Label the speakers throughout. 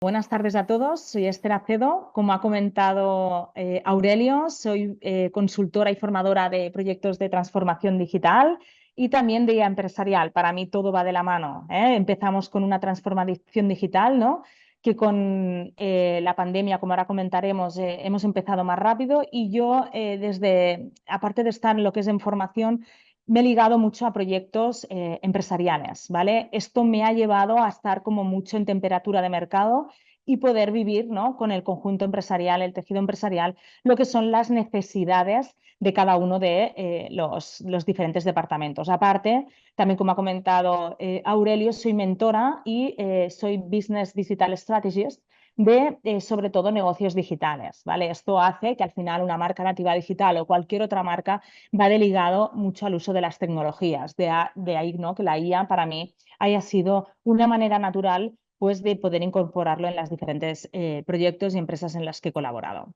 Speaker 1: Buenas tardes a todos, soy Esther Acedo. Como ha comentado Aurelio, soy consultora y formadora de proyectos de transformación digital y también de IA empresarial. Para mí todo va de la mano, ¿eh? Empezamos con una transformación digital, ¿no? Que con la pandemia, como ahora comentaremos, hemos empezado más rápido y yo aparte de estar en lo que es en formación, me he ligado mucho a proyectos empresariales, ¿vale? Esto me ha llevado a estar como mucho en temperatura de mercado y poder vivir, ¿no?, con el conjunto empresarial, el tejido empresarial, lo que son las necesidades de cada uno de los diferentes departamentos. Aparte, también como ha comentado Aurelio, soy mentora y soy Business Digital Strategist de, sobre todo, negocios digitales, ¿vale? Esto hace que al final una marca nativa digital o cualquier otra marca va ligado mucho al uso de las tecnologías. De ahí, ¿no?, que la IA para mí haya sido una manera natural pues, de poder incorporarlo en los diferentes proyectos y empresas en las que he colaborado.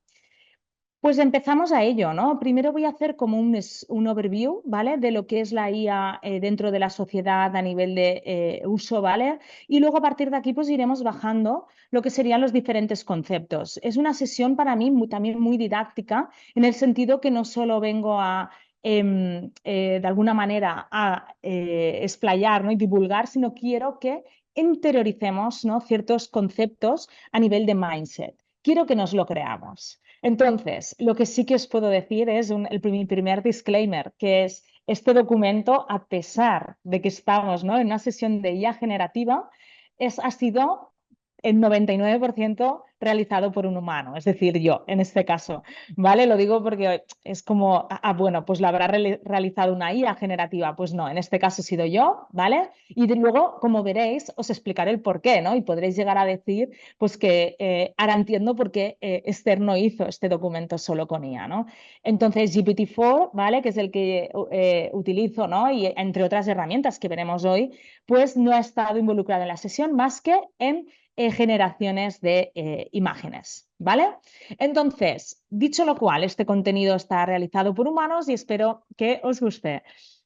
Speaker 1: Pues empezamos a ello, ¿no? Primero voy a hacer como un overview, ¿vale?, de lo que es la IA dentro de la sociedad a nivel de uso, ¿vale? Y luego a partir de aquí pues iremos bajando lo que serían los diferentes conceptos. Es una sesión para mí también muy didáctica, en el sentido que no solo vengo a de alguna manera a explayar, ¿no?, y divulgar, sino quiero que interioricemos, ¿no?, ciertos conceptos a nivel de mindset. Quiero que nos lo creamos. Entonces, lo que sí que os puedo decir es mi primer disclaimer, que es este documento, a pesar de que estamos, ¿no?, en una sesión de IA generativa, ha sido el 99% realizado por un humano, es decir, yo en este caso, ¿vale? Lo digo porque es como, bueno, pues la habrá realizado una IA generativa, pues no, en este caso he sido yo, ¿vale? Y luego, como veréis, os explicaré el por qué, ¿no? Y podréis llegar a decir, pues que ahora entiendo por qué Esther no hizo este documento solo con IA, ¿no? Entonces, GPT-4, ¿vale?, que es el que utilizo, ¿no?, y entre otras herramientas que veremos hoy, pues no ha estado involucrado en la sesión más que en generaciones de imágenes, ¿vale? Entonces, dicho lo cual, este contenido está realizado por humanos y espero que os guste.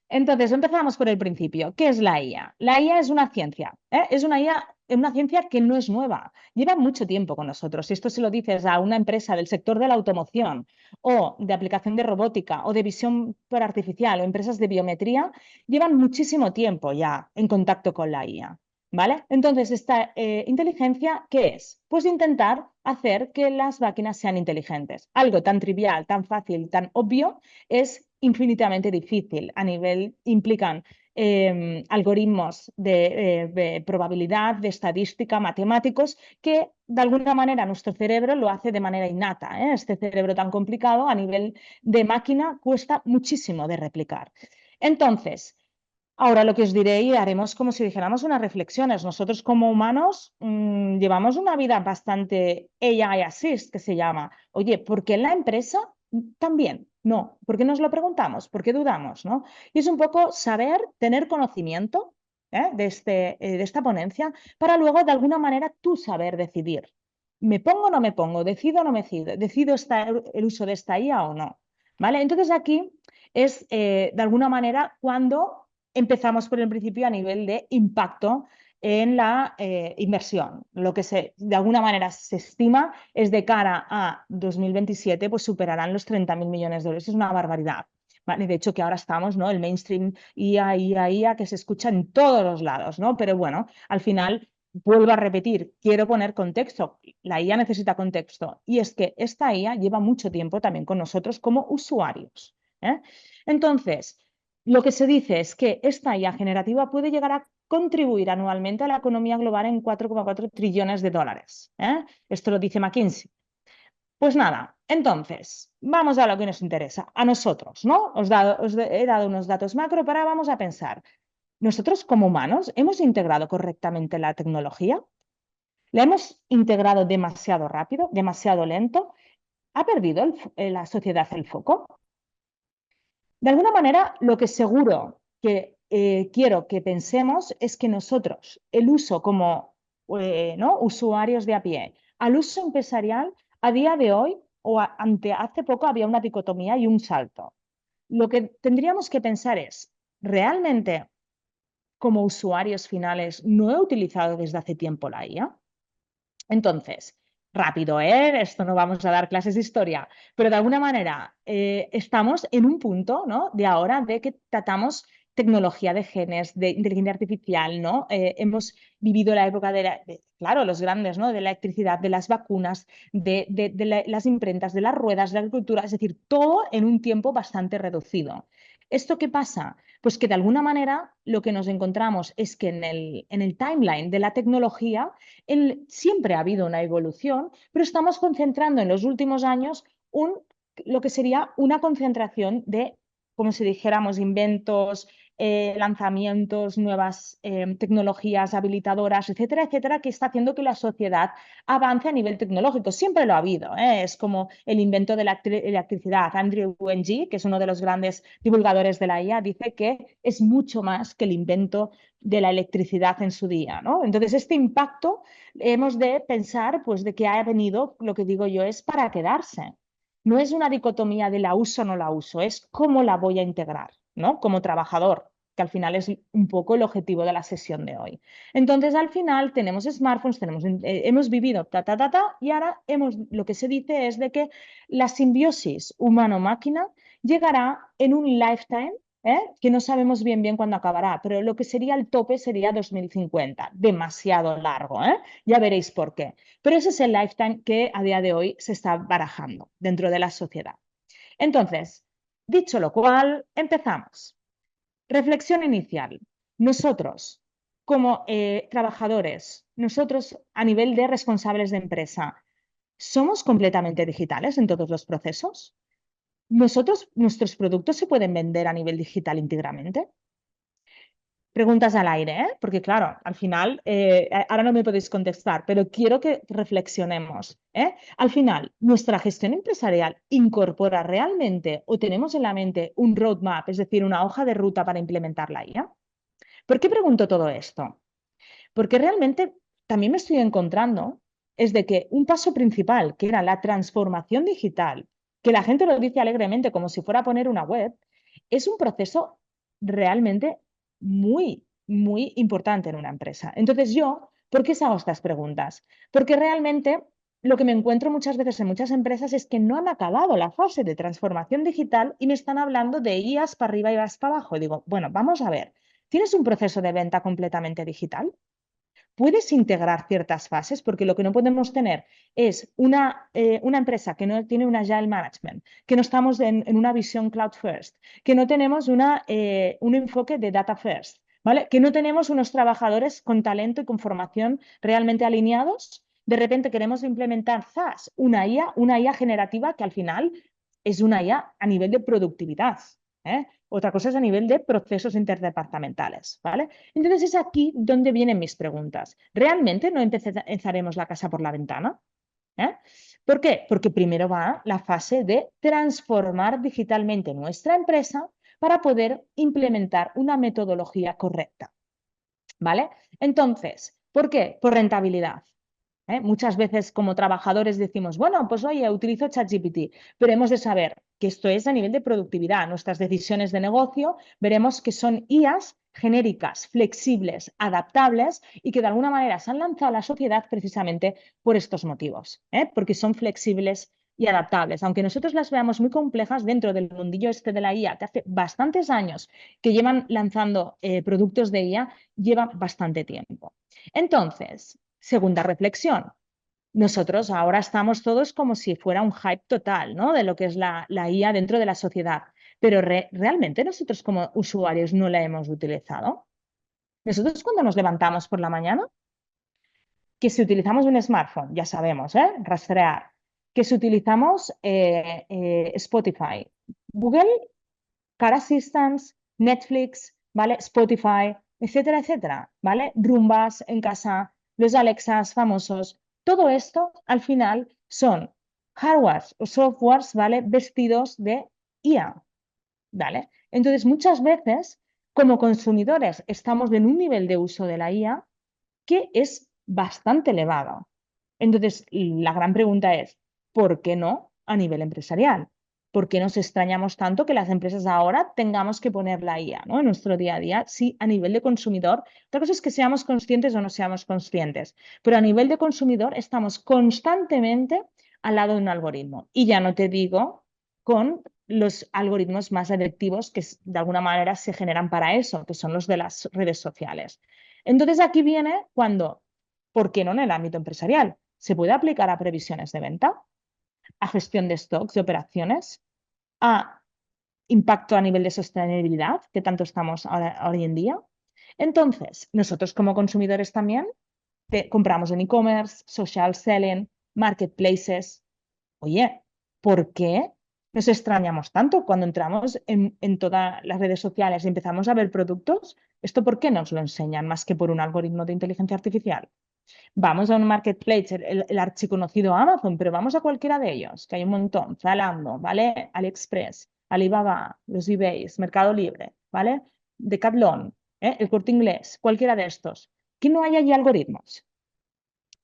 Speaker 1: Entonces, empezamos por el principio. ¿Qué es la IA? La IA es una ciencia, ¿eh? Es una ciencia que no es nueva, lleva mucho tiempo con nosotros. Si esto se lo dices a una empresa del sector de la automoción o de aplicación de robótica o de visión por artificial o empresas de biometría, llevan muchísimo tiempo ya en contacto con la IA. ¿Vale? Entonces, esta inteligencia, ¿qué es? Pues intentar hacer que las máquinas sean inteligentes. Algo tan trivial, tan fácil, tan obvio, es infinitamente difícil. Implican algoritmos de probabilidad, de estadística, matemáticos, que de alguna manera nuestro cerebro lo hace de manera innata, ¿eh? Este cerebro tan complicado a nivel de máquina cuesta muchísimo de replicar. Entonces, ahora lo que os diré y haremos como si dijéramos unas reflexiones. Nosotros como humanos llevamos una vida bastante AI assist, que se llama. Oye, ¿por qué en la empresa también? No, ¿por qué nos lo preguntamos? ¿Por qué dudamos? ¿No? Y es un poco saber, tener conocimiento de esta ponencia para luego de alguna manera tú saber decidir. ¿Me pongo o no me pongo? ¿Decido o no me decido? ¿Decido el uso de esta IA o no? ¿Vale? Entonces aquí es de alguna manera cuando empezamos por el principio a nivel de impacto en la inversión. Lo que de alguna manera se estima es de cara a 2027, pues superarán los 30.000 millones de euros. Es una barbaridad. ¿Vale? De hecho, que ahora estamos, ¿no?, el mainstream IA, que se escucha en todos los lados, ¿no? Pero bueno, al final, vuelvo a repetir, quiero poner contexto. La IA necesita contexto. Y es que esta IA lleva mucho tiempo también con nosotros como usuarios, ¿eh? Entonces, lo que se dice es que esta IA generativa puede llegar a contribuir anualmente a la economía global en 4,4 trillones de dólares, ¿eh? Esto lo dice McKinsey. Pues nada, entonces, vamos a lo que nos interesa, a nosotros, ¿no? He dado unos datos macro, pero ahora vamos a pensar. ¿Nosotros como humanos hemos integrado correctamente la tecnología? ¿La hemos integrado demasiado rápido, demasiado lento? ¿Ha perdido la sociedad el foco? De alguna manera, lo que seguro que quiero que pensemos es que nosotros, el uso como ¿no?, usuarios de a pie, al uso empresarial, a día de hoy o ante hace poco había una dicotomía y un salto. Lo que tendríamos que pensar es, ¿realmente como usuarios finales no he utilizado desde hace tiempo la IA? Entonces, rápido, ¿eh? Esto no vamos a dar clases de historia, pero de alguna manera estamos en un punto, ¿no? De ahora de que tratamos tecnología de genes, de inteligencia artificial, ¿no? Hemos vivido la época claro, los grandes, ¿no? De la electricidad, de las vacunas, de las imprentas, de las ruedas, de la agricultura, es decir, todo en un tiempo bastante reducido. ¿Esto qué pasa? Pues que de alguna manera lo que nos encontramos es que en el timeline de la tecnología siempre ha habido una evolución, pero estamos concentrando en los últimos años lo que sería una concentración de, como si dijéramos, inventos, lanzamientos, nuevas tecnologías habilitadoras, etcétera, etcétera, que está haciendo que la sociedad avance a nivel tecnológico. Siempre lo ha habido, ¿eh? Es como el invento de la electricidad. Andrew Ng, que es uno de los grandes divulgadores de la IA, dice que es mucho más que el invento de la electricidad en su día, ¿no? Entonces, este impacto hemos de pensar pues, de que ha venido, lo que digo yo, es para quedarse. No es una dicotomía de la uso o no la uso, es cómo la voy a integrar, ¿no? Como trabajador, que al final es un poco el objetivo de la sesión de hoy. Entonces, al final tenemos smartphones, hemos vivido y ahora lo que se dice es de que la simbiosis humano-máquina llegará en un lifetime, que no sabemos bien cuándo acabará, pero lo que sería el tope sería 2050, demasiado largo, ¿eh? Ya veréis por qué. Pero ese es el lifetime que a día de hoy se está barajando dentro de la sociedad. Entonces, dicho lo cual, empezamos. Reflexión inicial. Nosotros, como trabajadores, nosotros a nivel de responsables de empresa, ¿somos completamente digitales en todos los procesos? ¿Nuestros productos se pueden vender a nivel digital íntegramente? Preguntas al aire, ¿eh? Porque claro, al final, ahora no me podéis contestar, pero quiero que reflexionemos, ¿eh? Al final, ¿nuestra gestión empresarial incorpora realmente o tenemos en la mente un roadmap, es decir, una hoja de ruta para implementar la IA? ¿Por qué pregunto todo esto? Porque realmente también me estoy encontrando es de que un paso principal, que era la transformación digital, que la gente lo dice alegremente como si fuera a poner una web, es un proceso realmente muy importante en una empresa. Entonces yo, ¿por qué os hago estas preguntas? Porque realmente lo que me encuentro muchas veces en muchas empresas es que no han acabado la fase de transformación digital y me están hablando de IAS para arriba y vas para abajo. Y digo, bueno, vamos a ver, ¿tienes un proceso de venta completamente digital? ¿Puedes integrar ciertas fases? Porque lo que no podemos tener es una empresa que no tiene un agile management, que no estamos en una visión cloud first, que no tenemos un enfoque de data first, ¿vale? Que no tenemos unos trabajadores con talento y con formación realmente alineados. De repente queremos implementar SaaS, una IA generativa que al final es una IA a nivel de productividad, ¿eh? Otra cosa es a nivel de procesos interdepartamentales, ¿vale? Entonces es aquí donde vienen mis preguntas. ¿Realmente no empezaremos la casa por la ventana? ¿Eh? ¿Por qué? Porque primero va la fase de transformar digitalmente nuestra empresa para poder implementar una metodología correcta, ¿vale? Entonces, ¿por qué? Por rentabilidad. Muchas veces como trabajadores decimos, bueno, pues oye, utilizo ChatGPT, pero hemos de saber que esto es a nivel de productividad. Nuestras decisiones de negocio veremos que son IAs genéricas, flexibles, adaptables y que de alguna manera se han lanzado a la sociedad precisamente por estos motivos, porque son flexibles y adaptables. Aunque nosotros las veamos muy complejas dentro del mundillo este de la IA, que hace bastantes años que llevan lanzando productos de IA, lleva bastante tiempo. Entonces, segunda reflexión. Nosotros ahora estamos todos como si fuera un hype total, ¿no? De lo que es la IA dentro de la sociedad. Pero realmente nosotros como usuarios no la hemos utilizado. Nosotros cuando nos levantamos por la mañana, que si utilizamos un smartphone, ya sabemos, rastrear, que si utilizamos Spotify, Google, Car Assistance, Netflix, ¿vale? Spotify, etcétera, etcétera, ¿vale? Rumbas en casa, los Alexas famosos, todo esto al final son hardwares o softwares, ¿vale? Vestidos de IA, ¿vale? Entonces, muchas veces, como consumidores, estamos en un nivel de uso de la IA que es bastante elevado. Entonces, la gran pregunta es, ¿por qué no a nivel empresarial? ¿Por qué nos extrañamos tanto que las empresas ahora tengamos que poner la IA, ¿no? En nuestro día a día? Sí, a nivel de consumidor. Otra cosa es que seamos conscientes o no seamos conscientes, pero a nivel de consumidor estamos constantemente al lado de un algoritmo. Y ya no te digo con los algoritmos más adictivos que de alguna manera se generan para eso, que son los de las redes sociales. Entonces aquí viene cuando, ¿por qué no en el ámbito empresarial? ¿Se puede aplicar a previsiones de venta, a gestión de stocks, de operaciones, a impacto a nivel de sostenibilidad, que tanto estamos hoy en día? Entonces, nosotros como consumidores también compramos en e-commerce, social selling, marketplaces. Oye, ¿por qué nos extrañamos tanto cuando entramos en todas las redes sociales y empezamos a ver productos? ¿Esto por qué nos lo enseñan más que por un algoritmo de inteligencia artificial? Vamos a un marketplace, el archiconocido Amazon, pero vamos a cualquiera de ellos, que hay un montón, Zalando, ¿vale? AliExpress, Alibaba, los eBays, Mercado Libre, ¿vale? Decathlon, el Corte Inglés, cualquiera de estos. ¿Que no hay allí algoritmos?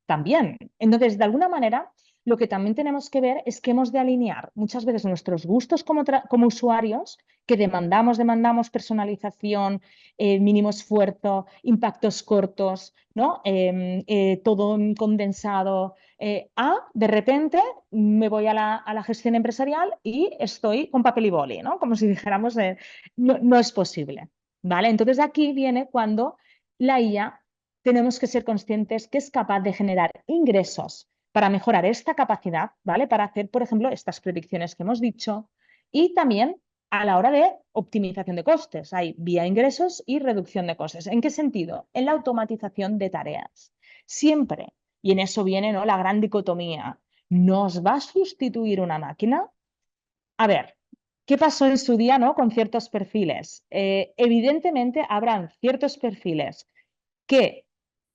Speaker 1: También. Entonces, de alguna manera, lo que también tenemos que ver es que hemos de alinear muchas veces nuestros gustos como usuarios, que demandamos personalización, mínimo esfuerzo, impactos cortos, ¿no? Todo condensado. De repente me voy a la gestión empresarial y estoy con papel y boli, ¿no? Como si dijéramos, no, no es posible, ¿vale? Entonces aquí viene cuando la IA tenemos que ser conscientes que es capaz de generar ingresos para mejorar esta capacidad, ¿vale? Para hacer, por ejemplo, estas predicciones que hemos dicho y también a la hora de optimización de costes. Hay vía ingresos y reducción de costes. ¿En qué sentido? En la automatización de tareas. Siempre, y en eso viene, ¿no?, la gran dicotomía, ¿nos va a sustituir una máquina? A ver, ¿qué pasó en su día, ¿no?, con ciertos perfiles? Evidentemente habrán ciertos perfiles que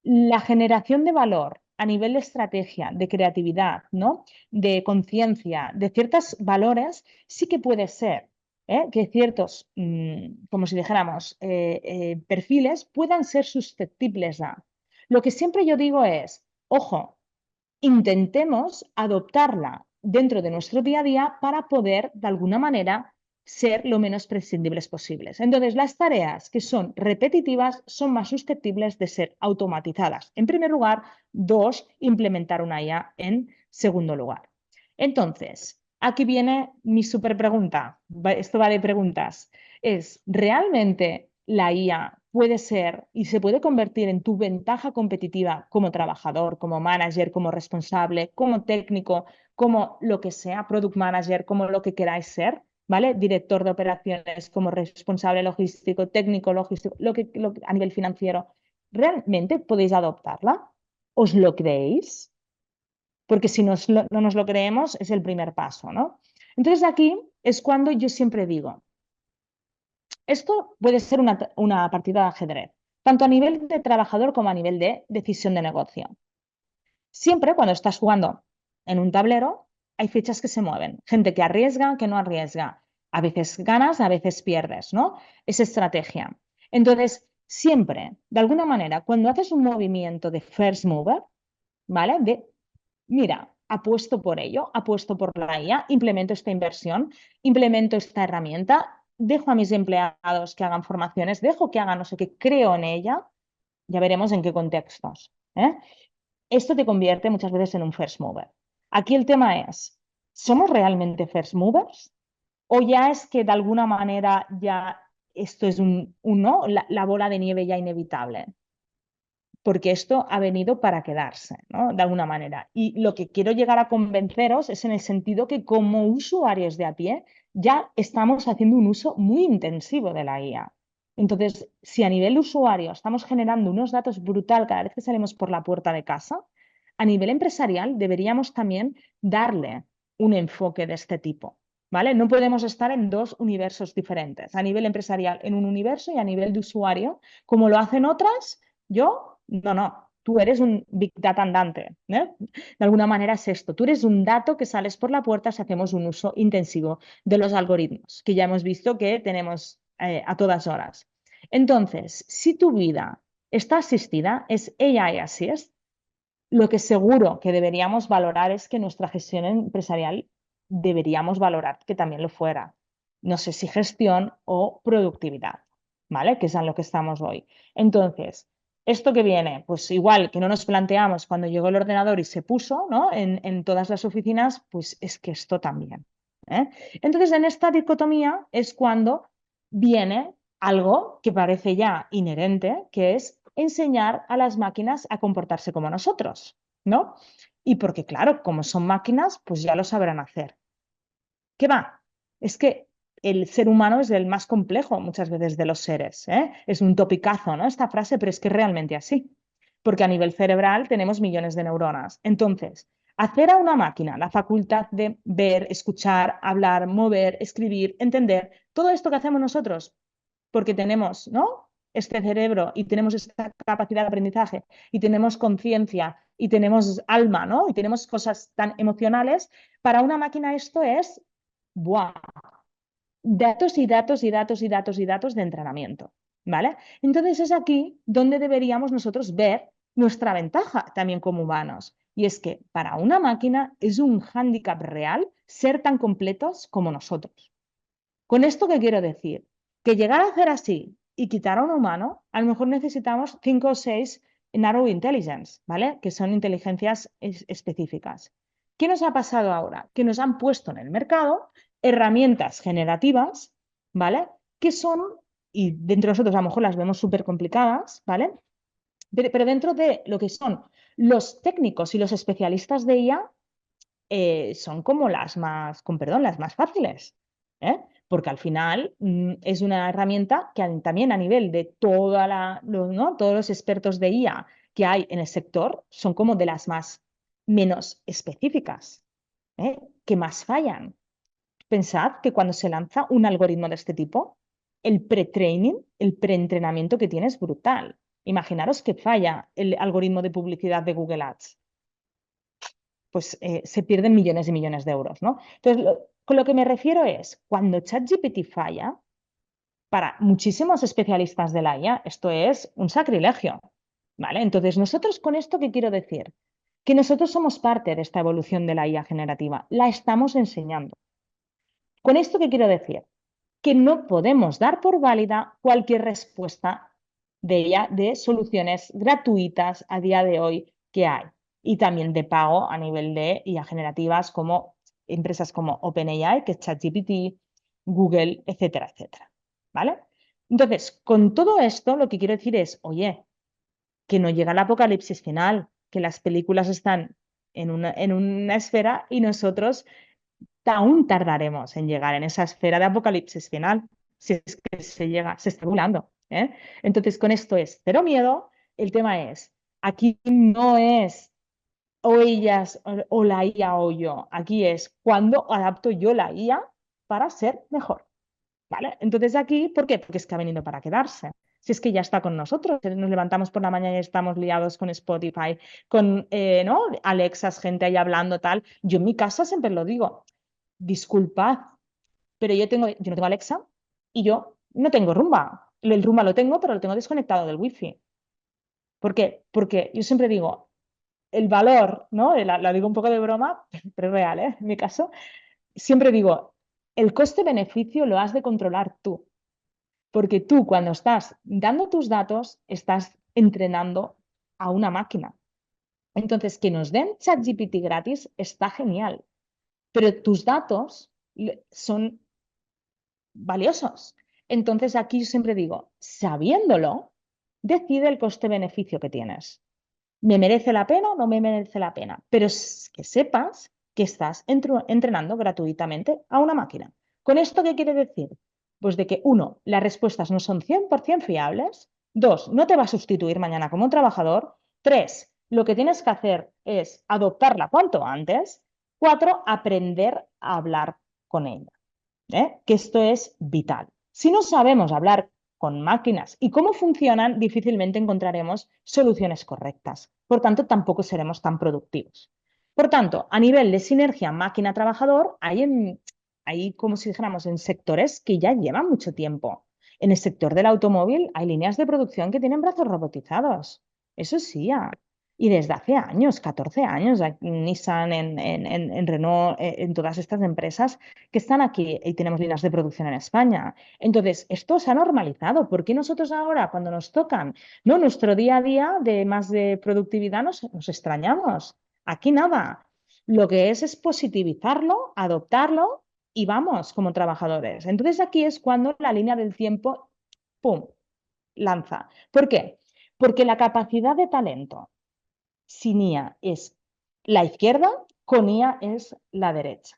Speaker 1: la generación de valor a nivel de estrategia, de creatividad, ¿no?, de conciencia, de ciertos valores, sí que puede ser, que ciertos, como si dijéramos, perfiles puedan ser susceptibles a. Lo que siempre yo digo es, ojo, intentemos adoptarla dentro de nuestro día a día para poder, de alguna manera, ser lo menos prescindibles posibles. Entonces, las tareas que son repetitivas son más susceptibles de ser automatizadas. En primer lugar, dos, implementar una IA en segundo lugar. Entonces, aquí viene mi super pregunta. Esto va de preguntas. Es, ¿realmente la IA puede ser y se puede convertir en tu ventaja competitiva como trabajador, como manager, como responsable, como técnico, como lo que sea, product manager, como lo que queráis ser? ¿Vale? Director de operaciones, como responsable logístico, técnico logístico, a nivel financiero. ¿Realmente podéis adoptarla? ¿Os lo creéis? Porque si no nos lo creemos, es el primer paso, ¿no? Entonces aquí es cuando yo siempre digo, esto puede ser una partida de ajedrez, tanto a nivel de trabajador como a nivel de decisión de negocio. Siempre cuando estás jugando en un tablero, hay fichas que se mueven, gente que arriesga, que no arriesga. A veces ganas, a veces pierdes, ¿no? Es estrategia. Entonces, siempre, de alguna manera, cuando haces un movimiento de first mover, ¿vale? Mira, apuesto por ello, apuesto por la IA, implemento esta inversión, implemento esta herramienta, dejo a mis empleados que hagan formaciones, dejo que hagan no sé qué, creo en ella, ya veremos en qué contextos, ¿eh? Esto te convierte muchas veces en un first mover. Aquí el tema es, ¿somos realmente first movers? ¿O ya es que de alguna manera ya esto es un no, la bola de nieve ya inevitable? Porque esto ha venido para quedarse, ¿no? De alguna manera. Y lo que quiero llegar a convenceros es en el sentido que como usuarios de a pie ya estamos haciendo un uso muy intensivo de la IA. Entonces, si a nivel usuario estamos generando unos datos brutal cada vez que salimos por la puerta de casa, a nivel empresarial deberíamos también darle un enfoque de este tipo, ¿vale? No podemos estar en dos universos diferentes, a nivel empresarial en un universo y a nivel de usuario, como lo hacen otras. No, tú eres un Big Data andante, ¿eh? De alguna manera es esto, tú eres un dato que sales por la puerta si hacemos un uso intensivo de los algoritmos, que ya hemos visto que tenemos a todas horas. Entonces, si tu vida está asistida, es AI Assist, lo que seguro que deberíamos valorar es que nuestra gestión empresarial deberíamos valorar que también lo fuera. No sé si gestión o productividad, ¿vale? Que es en lo que estamos hoy. Entonces, ¿esto que viene? Pues igual que no nos planteamos cuando llegó el ordenador y se puso, ¿no? En todas las oficinas, pues es que esto también. ¿Eh? Entonces, en esta dicotomía es cuando viene algo que parece ya inherente, que es enseñar a las máquinas a comportarse como nosotros, ¿no? Y porque, claro, como son máquinas, pues ya lo sabrán hacer. ¿Qué va? Es que el ser humano es el más complejo muchas veces de los seres, ¿eh? Es un topicazo, ¿no? Esta frase, pero es que es realmente así. Porque a nivel cerebral tenemos millones de neuronas. Entonces, hacer a una máquina la facultad de ver, escuchar, hablar, mover, escribir, entender, todo esto que hacemos nosotros, porque tenemos, ¿no? Este cerebro y tenemos esta capacidad de aprendizaje y tenemos conciencia y tenemos alma, ¿no? Y tenemos cosas tan emocionales, para una máquina esto es, ¡buah! Datos y datos y datos y datos y datos de entrenamiento, ¿vale? Entonces es aquí donde deberíamos nosotros ver nuestra ventaja también como humanos. Y es que para una máquina es un hándicap real ser tan completos como nosotros. ¿Con esto qué quiero decir? Que llegar a hacer así y quitar a un humano, a lo mejor necesitamos 5 o 6 narrow intelligence, ¿vale? Que son inteligencias específicas. ¿Qué nos ha pasado ahora? Que nos han puesto en el mercado herramientas generativas, ¿vale? Que son, y dentro de nosotros a lo mejor las vemos súper complicadas, ¿vale? Pero dentro de lo que son los técnicos y los especialistas de IA, son como las más, con perdón, las más fáciles, ¿eh? Porque al final es una herramienta que también a nivel de ¿no? Todos los expertos de IA que hay en el sector son como de las más menos específicas, ¿eh? Que más fallan. Pensad que cuando se lanza un algoritmo de este tipo, el pre-training, el preentrenamiento que tiene es brutal. Imaginaros que falla el algoritmo de publicidad de Google Ads, pues se pierden millones y millones de euros, ¿no? Entonces, con lo que me refiero es, cuando ChatGPT falla, para muchísimos especialistas de la IA, esto es un sacrilegio, ¿vale? Entonces, nosotros con esto, ¿qué quiero decir? Que nosotros somos parte de esta evolución de la IA generativa, la estamos enseñando. ¿Con esto qué quiero decir? Que no podemos dar por válida cualquier respuesta de ella, de soluciones gratuitas a día de hoy que hay. Y también de pago a nivel de IA generativas como empresas como OpenAI, que es ChatGPT, Google, etcétera, etcétera. ¿Vale? Entonces, con todo esto, lo que quiero decir es, oye, que no llega el apocalipsis final, que las películas están en una esfera y nosotros aún tardaremos en llegar en esa esfera de apocalipsis final, si es que se llega, se está volando, ¿eh? Entonces, con esto es cero miedo. El tema es, aquí no es o ellas o la IA o yo, aquí es cuando adapto yo la IA para ser mejor, ¿vale? Entonces aquí, ¿por qué? Porque es que ha venido para quedarse. Si es que ya está con nosotros, nos levantamos por la mañana y estamos liados con Spotify, con ¿no? Alexas, gente ahí hablando, tal. Yo en mi casa siempre lo digo, disculpad, pero yo no tengo Alexa y yo no tengo Rumba. El Rumba lo tengo, pero lo tengo desconectado del wifi. ¿Por qué? Porque yo siempre digo, el valor, ¿no? La digo un poco de broma, pero es real, ¿eh? En mi caso, siempre digo, el coste-beneficio lo has de controlar tú, porque tú cuando estás dando tus datos, estás entrenando a una máquina. Entonces, que nos den ChatGPT gratis está genial, pero tus datos son valiosos. Entonces aquí yo siempre digo, sabiéndolo, decide el coste-beneficio que tienes. ¿Me merece la pena o no me merece la pena? Pero que sepas que estás entrenando gratuitamente a una máquina. ¿Con esto qué quiere decir? Pues de que, uno, las respuestas no son 100% fiables. Dos, no te va a sustituir mañana como un trabajador. Tres, lo que tienes que hacer es adoptarla cuanto antes. Cuatro, aprender a hablar con ella. Que esto es vital. Si no sabemos hablar con máquinas y cómo funcionan, difícilmente encontraremos soluciones correctas. Por tanto, tampoco seremos tan productivos. Por tanto, a nivel de sinergia máquina-trabajador, hay como si dijéramos en sectores que ya llevan mucho tiempo. En el sector del automóvil hay líneas de producción que tienen brazos robotizados. Eso sí, ya. Y desde hace años, 14 años, en Nissan, en Renault, en todas estas empresas que están aquí y tenemos líneas de producción en España. Entonces, esto se ha normalizado. ¿Por qué nosotros ahora, cuando nos tocan, no, nuestro día a día de más de productividad, nos extrañamos? Aquí nada. Lo que es positivizarlo, adoptarlo y vamos como trabajadores. Entonces, aquí es cuando la línea del tiempo, ¡pum!, lanza. ¿Por qué? Porque la capacidad de talento sin IA es la izquierda, con IA es la derecha.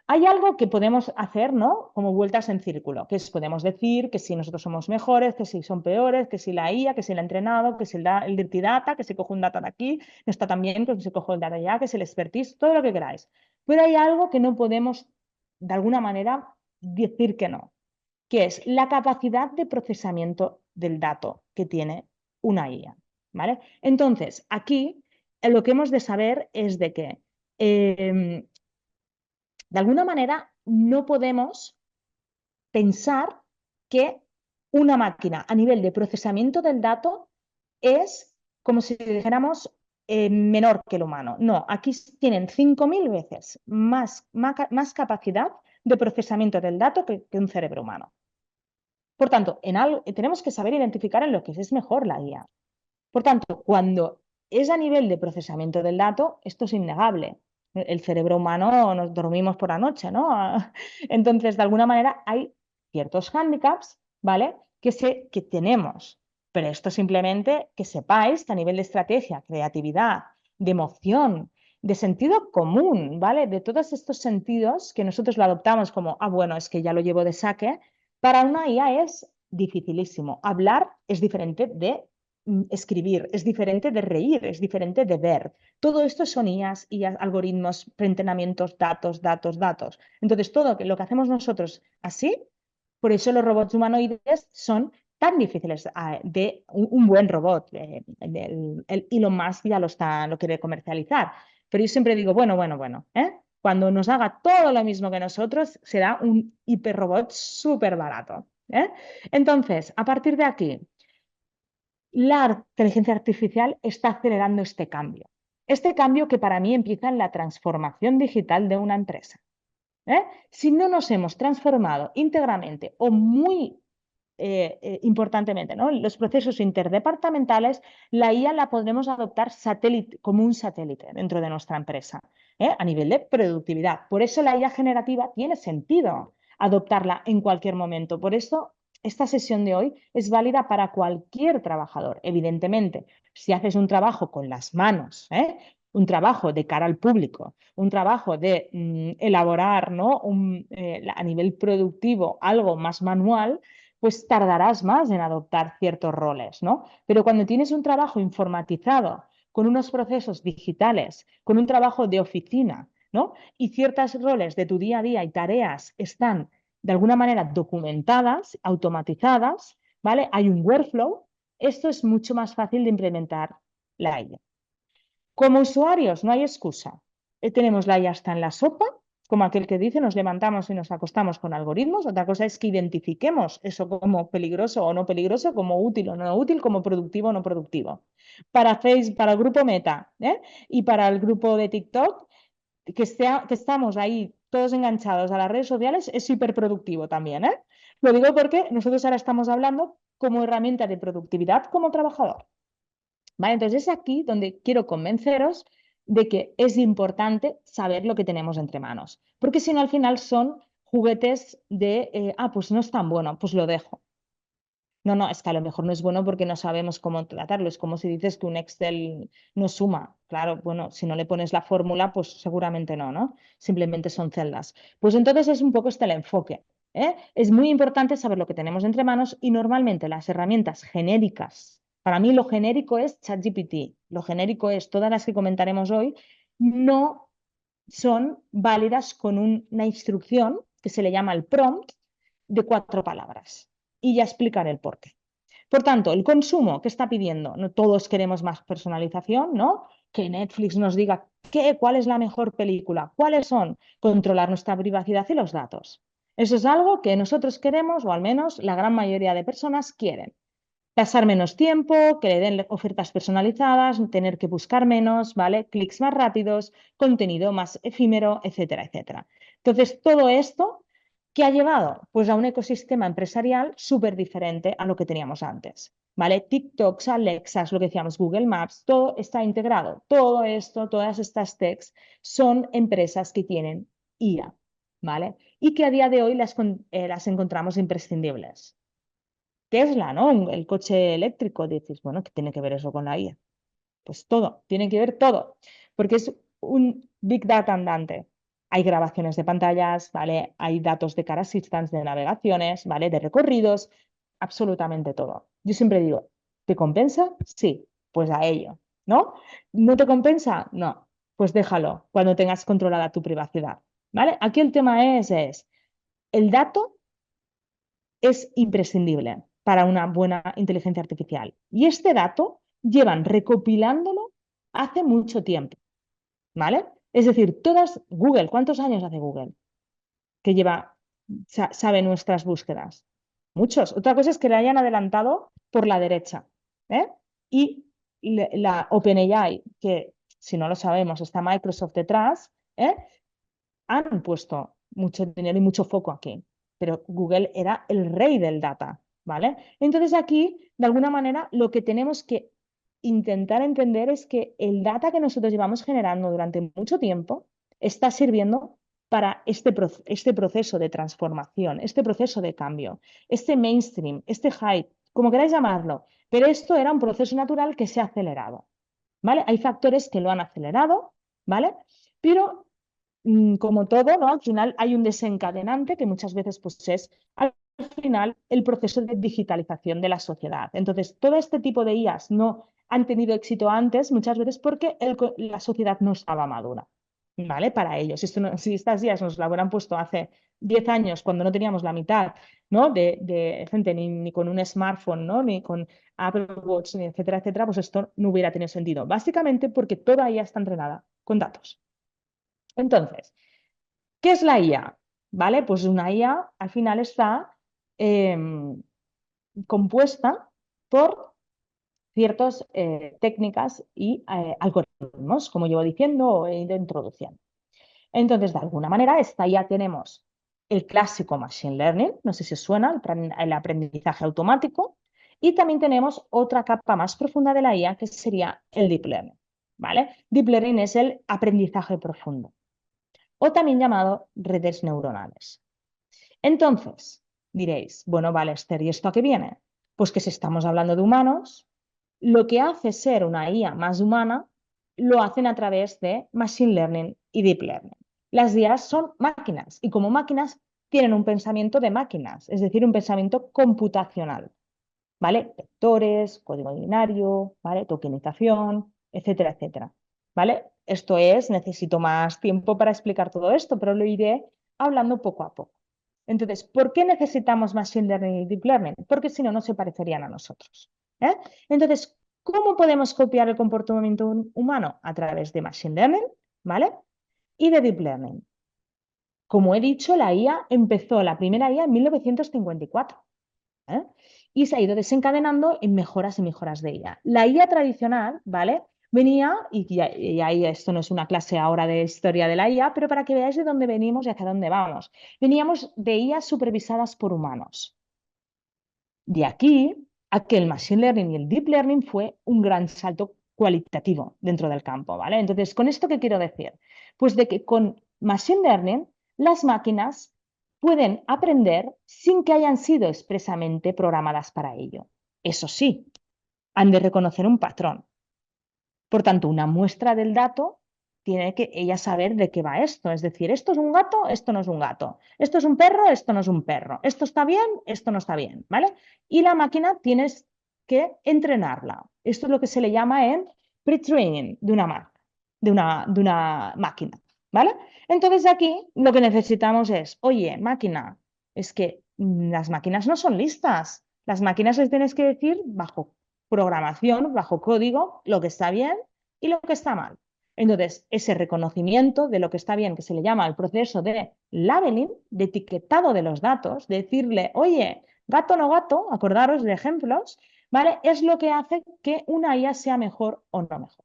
Speaker 1: Hay algo que podemos hacer, ¿no? Como vueltas en círculo, que es, podemos decir que si nosotros somos mejores, que si son peores, que si la IA, que si el entrenado, que si el Dirty Data, que si cojo un data de aquí, no está tan bien, que si cojo el data de allá, que si el expertise, todo lo que queráis. Pero hay algo que no podemos, de alguna manera, decir que es la capacidad de procesamiento del dato que tiene una IA, ¿vale? Entonces, aquí lo que hemos de saber es de que, de alguna manera, no podemos pensar que una máquina a nivel de procesamiento del dato es como si dijéramos menor que el humano. No, aquí tienen 5.000 veces más capacidad de procesamiento del dato que un cerebro humano. Por tanto, tenemos que saber identificar en lo que es mejor la IA. Por tanto, cuando es a nivel de procesamiento del dato, esto es innegable. El cerebro humano nos dormimos por la noche, ¿no? Entonces, de alguna manera, hay ciertos hándicaps, ¿vale? Que tenemos. Pero esto simplemente que sepáis que a nivel de estrategia, creatividad, de emoción, de sentido común, ¿vale? De todos estos sentidos que nosotros lo adoptamos como, bueno, es que ya lo llevo de saque, para una IA es dificilísimo. Hablar es diferente de escribir, es diferente de reír, es diferente de ver. Todo esto son IAs, algoritmos, preentrenamientos, datos. Entonces, todo lo que hacemos nosotros así, por eso los robots humanoides son tan difíciles de un buen robot. El Elon Musk ya lo quiere comercializar. Pero yo siempre digo, bueno, ¿eh? Cuando nos haga todo lo mismo que nosotros, será un hiperrobot súper barato. ¿Eh? Entonces, a partir de aquí, la inteligencia artificial está acelerando este cambio. Este cambio que para mí empieza en la transformación digital de una empresa. ¿Eh? Si no nos hemos transformado íntegramente o muy importantemente, ¿no?, los procesos interdepartamentales, la IA la podremos adoptar como un satélite dentro de nuestra empresa, a nivel de productividad. Por eso la IA generativa tiene sentido adoptarla en cualquier momento. Por eso esta sesión de hoy es válida para cualquier trabajador. Evidentemente, si haces un trabajo con las manos, un trabajo de cara al público, un trabajo de elaborar, ¿no?, a nivel productivo algo más manual, pues tardarás más en adoptar ciertos roles, ¿no? Pero cuando tienes un trabajo informatizado, con unos procesos digitales, con un trabajo de oficina, ¿no?, y ciertos roles de tu día a día y tareas están de alguna manera documentadas, automatizadas, ¿vale? Hay un workflow, esto es mucho más fácil de implementar la IA. Como usuarios, no hay excusa. Tenemos la IA hasta en la sopa, como aquel que dice, nos levantamos y nos acostamos con algoritmos. Otra cosa es que identifiquemos eso como peligroso o no peligroso, como útil o no útil, como productivo o no productivo. Para Facebook, para el grupo Meta, y para el grupo de TikTok, que estamos ahí todos enganchados a las redes sociales, es hiperproductivo también. Lo digo porque nosotros ahora estamos hablando como herramienta de productividad como trabajador. ¿Vale? Entonces es aquí donde quiero convenceros de que es importante saber lo que tenemos entre manos, porque si no al final son juguetes de, pues no es tan bueno, pues lo dejo. No, es que a lo mejor no es bueno porque no sabemos cómo tratarlo. Es como si dices que un Excel no suma. Claro, bueno, si no le pones la fórmula, pues seguramente no, ¿no? Simplemente son celdas. Pues entonces es un poco el enfoque. Es muy importante saber lo que tenemos entre manos y normalmente las herramientas genéricas, para mí lo genérico es ChatGPT, lo genérico es todas las que comentaremos hoy, no son válidas con una instrucción que se le llama el prompt de 4 palabras. Y ya explicaré el porqué. Por tanto, el consumo que está pidiendo, no todos queremos más personalización, ¿no? Que Netflix nos diga cuál es la mejor película, cuáles son, controlar nuestra privacidad y los datos. Eso es algo que nosotros queremos, o al menos la gran mayoría de personas quieren. Pasar menos tiempo, que le den ofertas personalizadas, tener que buscar menos, ¿vale? Clics más rápidos, contenido más efímero, etcétera, etcétera. Entonces, todo esto, ¿qué ha llevado? Pues a un ecosistema empresarial súper diferente a lo que teníamos antes, ¿vale? TikToks, Alexas, lo que decíamos, Google Maps, todo está integrado. Todo esto, todas estas techs son empresas que tienen IA, ¿vale? Y que a día de hoy las encontramos imprescindibles. Tesla, ¿no? El coche eléctrico, dices, bueno, ¿qué tiene que ver eso con la IA? Pues todo, tiene que ver todo, porque es un Big Data andante. Hay grabaciones de pantallas, ¿vale? Hay datos de car assistance, de navegaciones, ¿vale? De recorridos, absolutamente todo. Yo siempre digo, ¿te compensa? Sí, pues a ello, ¿no? ¿No te compensa? No, pues déjalo cuando tengas controlada tu privacidad, ¿vale? Aquí el tema es el dato es imprescindible para una buena inteligencia artificial. Y este dato llevan recopilándolo hace mucho tiempo, ¿vale? Es decir, Google, ¿cuántos años hace Google que sabe nuestras búsquedas? Muchos. Otra cosa es que le hayan adelantado por la derecha, ¿eh? Y la OpenAI, que si no lo sabemos, está Microsoft detrás, ¿eh? Han puesto mucho dinero y mucho foco aquí, pero Google era el rey del data, ¿vale? Entonces aquí, de alguna manera, lo que tenemos que intentar entender es que el data que nosotros llevamos generando durante mucho tiempo está sirviendo para este proceso de transformación, este proceso de cambio, este mainstream, este hype, como queráis llamarlo, pero esto era un proceso natural que se ha acelerado, ¿vale? Hay factores que lo han acelerado, ¿vale? Pero como todo, ¿no? Al final hay un desencadenante que muchas veces pues, es al final el proceso de digitalización de la sociedad. Entonces, todo este tipo de IAs no han tenido éxito antes, muchas veces porque la sociedad no estaba madura, ¿vale? Para ellos. Si estas IAs nos la hubieran puesto hace 10 años, cuando no teníamos la mitad, ¿no? de gente, ni con un smartphone, ¿no? Ni con Apple Watch, ni etcétera, etcétera, pues esto no hubiera tenido sentido. Básicamente porque toda IA está entrenada con datos. Entonces, ¿qué es la IA? ¿Vale? Pues una IA al final está em, compuesta por ciertas técnicas y algoritmos, como llevo diciendo o he ido introduciendo. Entonces, de alguna manera, esta IA tenemos el clásico Machine Learning, no sé si os suena, el aprendizaje automático, y también tenemos otra capa más profunda de la IA, que sería el Deep Learning. ¿Vale? Deep Learning es el aprendizaje profundo o también llamado redes neuronales. Entonces, diréis, bueno, vale, Esther, ¿y esto a qué viene? Pues que si estamos hablando de humanos, lo que hace ser una IA más humana lo hacen a través de Machine Learning y Deep Learning. Las IAs son máquinas y como máquinas tienen un pensamiento de máquinas, es decir, un pensamiento computacional, ¿vale? Vectores, código binario, ¿vale? Tokenización, etcétera, etcétera, ¿vale? Necesito más tiempo para explicar todo esto, pero lo iré hablando poco a poco. Entonces, ¿por qué necesitamos Machine Learning y Deep Learning? Porque si no, no se parecerían a nosotros. ¿Eh? Entonces, ¿cómo podemos copiar el comportamiento humano? A través de Machine Learning, ¿vale? Y de Deep Learning. Como he dicho, la primera IA en 1954. ¿Eh? Y se ha ido desencadenando en mejoras y mejoras de IA. La IA tradicional, ¿vale? Venía, y ahí esto no es una clase ahora de historia de la IA, pero para que veáis de dónde venimos y hacia dónde vamos. Veníamos de IA supervisadas por humanos. De aquí a que el Machine Learning y el Deep Learning fue un gran salto cualitativo dentro del campo, ¿vale? Entonces, ¿con esto qué quiero decir? Pues de que con Machine Learning las máquinas pueden aprender sin que hayan sido expresamente programadas para ello. Eso sí, han de reconocer un patrón. Por tanto, una muestra del dato tiene que ella saber de qué va esto. Es decir, esto es un gato, esto no es un gato. Esto es un perro, esto no es un perro. Esto está bien, esto no está bien, ¿vale? Y la máquina tienes que entrenarla. Esto es lo que se le llama en pre-training de una máquina, ¿vale? Entonces aquí lo que necesitamos es, oye, máquina, es que las máquinas no son listas. Las máquinas les tienes que decir bajo programación, bajo código, lo que está bien y lo que está mal. Entonces, ese reconocimiento de lo que está bien, que se le llama el proceso de labeling, de etiquetado de los datos, de decirle, oye, gato no gato, acordaros de ejemplos, ¿vale? Es lo que hace que una IA sea mejor o no mejor.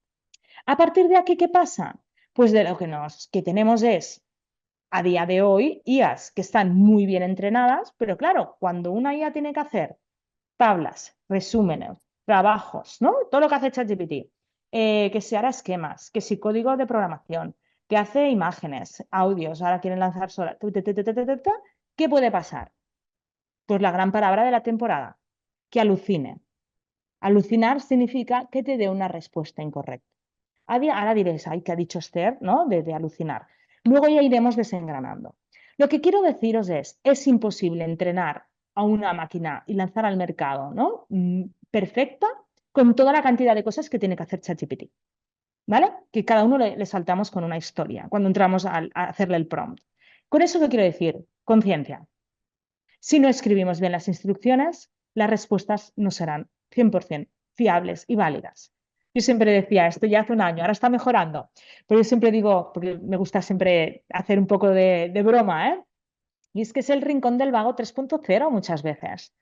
Speaker 1: A partir de aquí, ¿qué pasa? Pues de lo que tenemos es, a día de hoy, IAs que están muy bien entrenadas, pero claro, cuando una IA tiene que hacer tablas, resúmenes, trabajos, ¿no? Todo lo que hace ChatGPT, que si hará esquemas, que si código de programación, que hace imágenes, audios, ahora quieren lanzar sola, ¿qué puede pasar? Pues la gran palabra de la temporada, que alucine. Alucinar significa que te dé una respuesta incorrecta. Ahora diréis, ay, ¿qué ha dicho Esther? ¿No? De alucinar. Luego ya iremos desengranando. Lo que quiero deciros es imposible entrenar a una máquina y lanzar al mercado, ¿no? Perfecta con toda la cantidad de cosas que tiene que hacer ChatGPT, ¿vale? Que cada uno le saltamos con una historia cuando entramos a hacerle el prompt. Con eso, ¿qué quiero decir? Conciencia. Si no escribimos bien las instrucciones, las respuestas no serán 100% fiables y válidas. Yo siempre decía, esto ya hace un año, ahora está mejorando, pero yo siempre digo, porque me gusta siempre hacer un poco de broma, ¿eh? Y es que es el rincón del vago 3.0 muchas veces.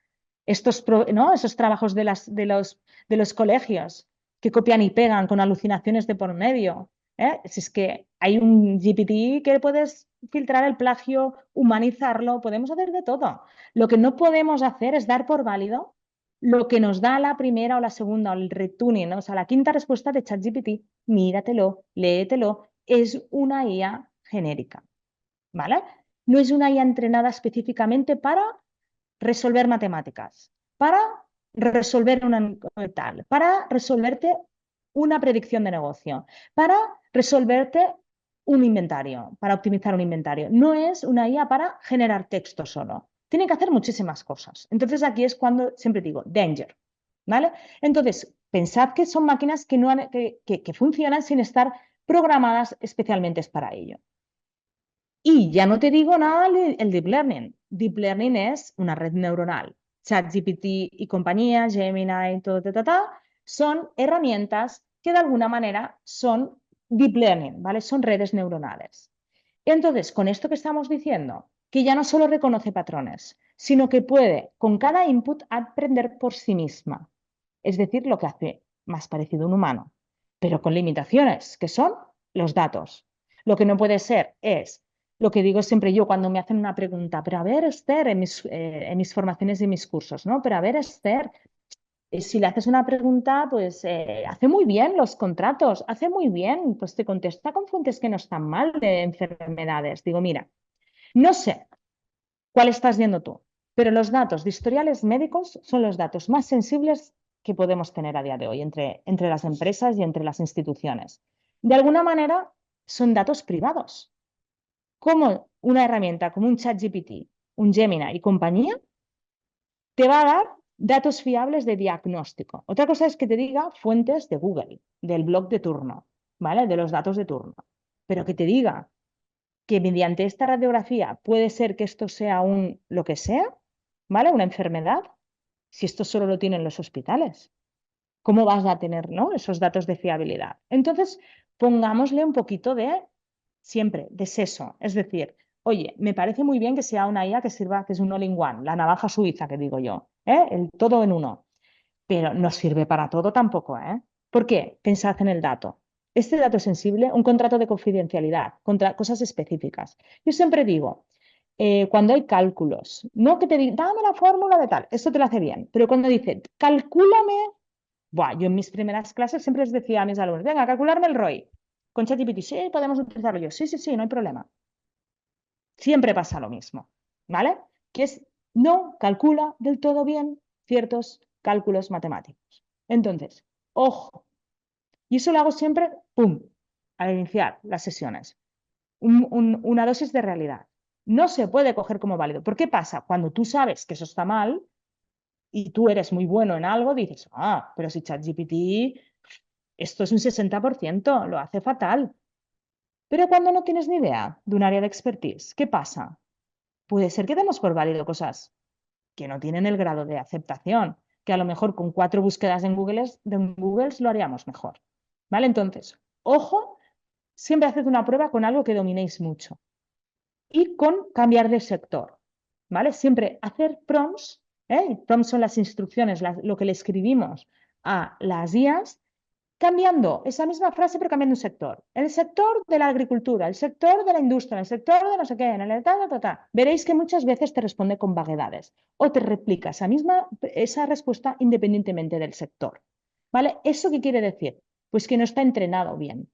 Speaker 1: ¿No? Esos trabajos de los colegios que copian y pegan con alucinaciones de por medio. ¿Eh? Si es que hay un GPT que puedes filtrar el plagio, humanizarlo, podemos hacer de todo. Lo que no podemos hacer es dar por válido lo que nos da la primera o la segunda o el retuning, ¿no? O sea, la quinta respuesta de ChatGPT, míratelo, léetelo, es una IA genérica, ¿vale? No es una IA entrenada específicamente para resolver matemáticas, para resolver para resolverte una predicción de negocio, para resolverte un inventario, para optimizar un inventario. No es una IA para generar texto solo. Tiene que hacer muchísimas cosas. Entonces aquí es cuando siempre digo, danger, ¿vale? Entonces, pensad que son máquinas que funcionan sin estar programadas especialmente para ello. Y ya no te digo nada el deep learning. Deep learning es una red neuronal. ChatGPT y compañía, Gemini, todo, son herramientas que de alguna manera son deep learning, ¿vale? Son redes neuronales. Entonces, con esto que estamos diciendo, que ya no solo reconoce patrones, sino que puede, con cada input, aprender por sí misma. Es decir, lo que hace más parecido a un humano, pero con limitaciones, que son los datos. Lo que no puede ser es lo que digo siempre yo cuando me hacen una pregunta, pero a ver, Esther, en mis formaciones y mis cursos, ¿no? Pero a ver, Esther, si le haces una pregunta, pues hace muy bien los contratos, hace muy bien, pues te contesta con fuentes que no están mal de enfermedades. Digo, mira, no sé cuál estás viendo tú, pero los datos de historiales médicos son los datos más sensibles que podemos tener a día de hoy entre las empresas y entre las instituciones. De alguna manera, son datos privados. Como una herramienta como un ChatGPT, un Gemini y compañía te va a dar datos fiables de diagnóstico. Otra cosa es que te diga fuentes de Google, del blog de turno, ¿vale? De los datos de turno. Pero que te diga que mediante esta radiografía puede ser que esto sea lo que sea, ¿vale? Una enfermedad, si esto solo lo tienen los hospitales. ¿Cómo vas a tener, ¿no? esos datos de fiabilidad? Entonces, pongámosle un poquito siempre, de seso. Es decir, oye, me parece muy bien que sea una IA que sirva, que es un all-in-one, la navaja suiza que digo yo, ¿eh? El todo en uno. Pero no sirve para todo tampoco, ¿eh? ¿Por qué? Pensad en el dato. Este dato sensible, un contrato de confidencialidad, contra cosas específicas. Yo siempre digo, cuando hay cálculos, no que te digan, dame la fórmula de tal, esto te lo hace bien, pero cuando dice, calcúlame. Buah, yo en mis primeras clases siempre les decía a mis alumnos, venga, calcularme el ROI. Con ChatGPT, sí, podemos utilizarlo yo. Sí, sí, sí, no hay problema. Siempre pasa lo mismo, ¿vale? Que no calcula del todo bien ciertos cálculos matemáticos. Entonces, ojo, y eso lo hago siempre, ¡pum!, al iniciar las sesiones. Una dosis de realidad. No se puede coger como válido. ¿Por qué pasa? Cuando tú sabes que eso está mal y tú eres muy bueno en algo, dices, pero si ChatGPT esto es un 60%, lo hace fatal. Pero cuando no tienes ni idea de un área de expertise, ¿qué pasa? Puede ser que demos por válido cosas que no tienen el grado de aceptación, que a lo mejor con 4 búsquedas en Google lo haríamos mejor. ¿Vale? Entonces, ojo, siempre haced una prueba con algo que dominéis mucho y con cambiar de sector. ¿Vale? Siempre hacer prompts Prompts son las instrucciones, lo que le escribimos a las IAs, cambiando esa misma frase, pero cambiando un sector. El sector de la agricultura, el sector de la industria, el sector de no sé qué, en el Veréis que muchas veces te responde con vaguedades o te replica esa respuesta independientemente del sector. ¿Vale? ¿Eso qué quiere decir? Pues que no está entrenado bien,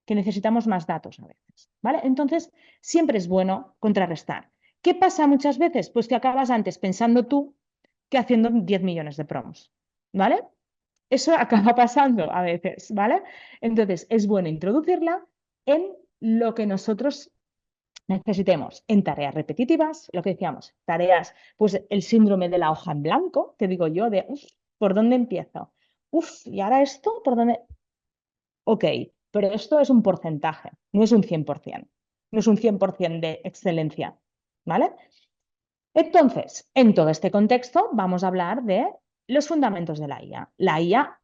Speaker 1: que necesitamos más datos a veces. ¿Vale? Entonces, siempre es bueno contrarrestar. ¿Qué pasa muchas veces? Pues que acabas antes pensando tú que haciendo 10 millones de promos. ¿Vale? Eso acaba pasando a veces, ¿vale? Entonces, es bueno introducirla en lo que nosotros necesitemos, en tareas repetitivas, lo que decíamos, tareas, pues el síndrome de la hoja en blanco, que digo yo, de, ¿por dónde empiezo? ¿Y ahora esto? ¿Por dónde? Ok, pero esto es un porcentaje, no es un 100%, no es un 100% de excelencia, ¿vale? Entonces, en todo este contexto, vamos a hablar de los fundamentos de la IA. La IA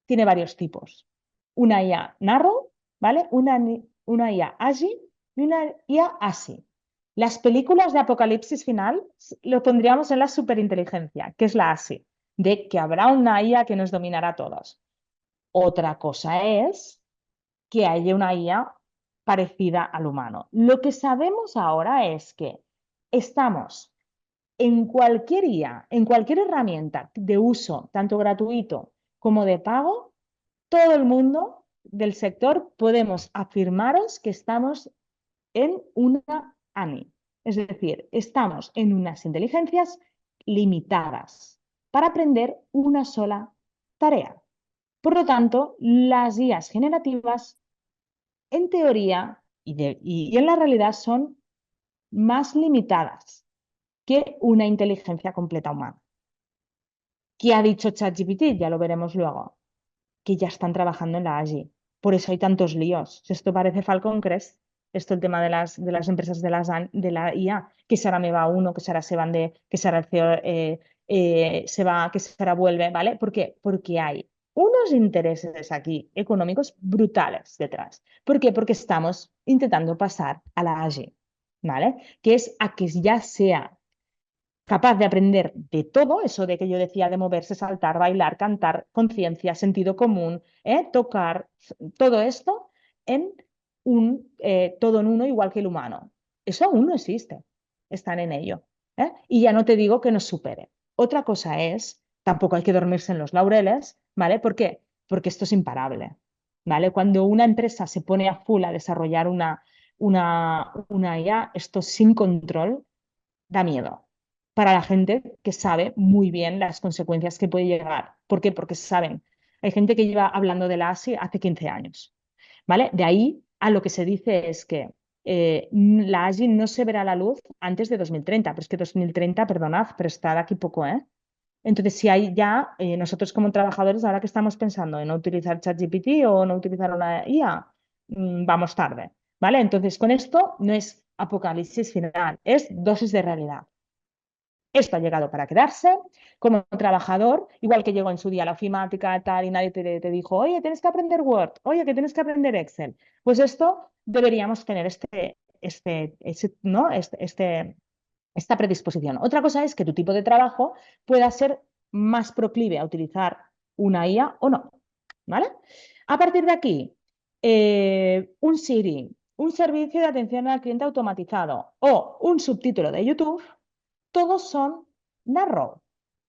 Speaker 1: tiene varios tipos. Una IA narrow, ¿vale? Una IA AGI y una IA ASI. Las películas de apocalipsis final lo pondríamos en la superinteligencia, que es la ASI, de que habrá una IA que nos dominará a todos. Otra cosa es que haya una IA parecida al humano. Lo que sabemos ahora es que estamos en cualquier IA, en cualquier herramienta de uso, tanto gratuito como de pago, todo el mundo del sector podemos afirmaros que estamos en una ANI. Es decir, estamos en unas inteligencias limitadas para aprender una sola tarea. Por lo tanto, las IAs generativas, en teoría y en la realidad, son más limitadas que una inteligencia completa humana. ¿Qué ha dicho ChatGPT? Ya lo veremos luego, que ya están trabajando en la AGI. Por eso hay tantos líos. Esto parece Falcon Crest, esto el tema de las empresas de la IA, que si ahora me va uno, que si ahora se van que si ahora el CEO se va, que si ahora vuelve, ¿vale? ¿Por qué? Porque hay unos intereses aquí económicos brutales detrás. ¿Por qué? Porque estamos intentando pasar a la AGI, ¿vale? Que es a que ya sea capaz de aprender de todo, eso de que yo decía de moverse, saltar, bailar, cantar, conciencia, sentido común, tocar, todo esto en todo en uno igual que el humano. Eso aún no existe, están en ello. Y ya no te digo que nos supere. Otra cosa es, tampoco hay que dormirse en los laureles, ¿vale? ¿Por qué? Porque esto es imparable, ¿vale? Cuando una empresa se pone a full a desarrollar una IA, esto sin control, da miedo para la gente que sabe muy bien las consecuencias que puede llegar. ¿Por qué? Porque saben. Hay gente que lleva hablando de la ASI hace 15 años, ¿vale? De ahí a lo que se dice es que la ASI no se verá a la luz antes de 2030, pero es que 2030, perdonad, pero está de aquí poco, ¿eh? Entonces, si hay ya, nosotros como trabajadores, ahora que estamos pensando en no utilizar ChatGPT o no utilizar una IA, vamos tarde, ¿vale? Entonces, con esto no es apocalipsis final, es dosis de realidad. Esto ha llegado para quedarse. Como trabajador, igual que llegó en su día la ofimática, tal, y nadie te dijo, oye, tienes que aprender Word, oye, que tienes que aprender Excel. Pues esto deberíamos tener ¿no? esta predisposición. Otra cosa es que tu tipo de trabajo pueda ser más proclive a utilizar una IA o no. ¿Vale? A partir de aquí, un Siri, un servicio de atención al cliente automatizado o un subtítulo de YouTube, todos son narrow,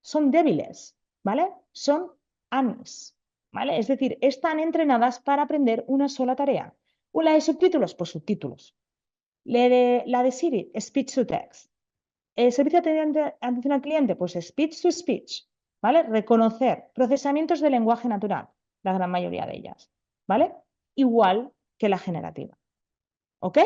Speaker 1: son débiles, ¿vale? Son ANS, ¿vale? Es decir, están entrenadas para aprender una sola tarea. La de subtítulos, pues subtítulos. La de Siri, speech to text. El servicio de atención al cliente, pues speech to speech, ¿vale? Reconocer procesamientos de lenguaje natural, la gran mayoría de ellas, ¿vale? Igual que la generativa, ¿ok?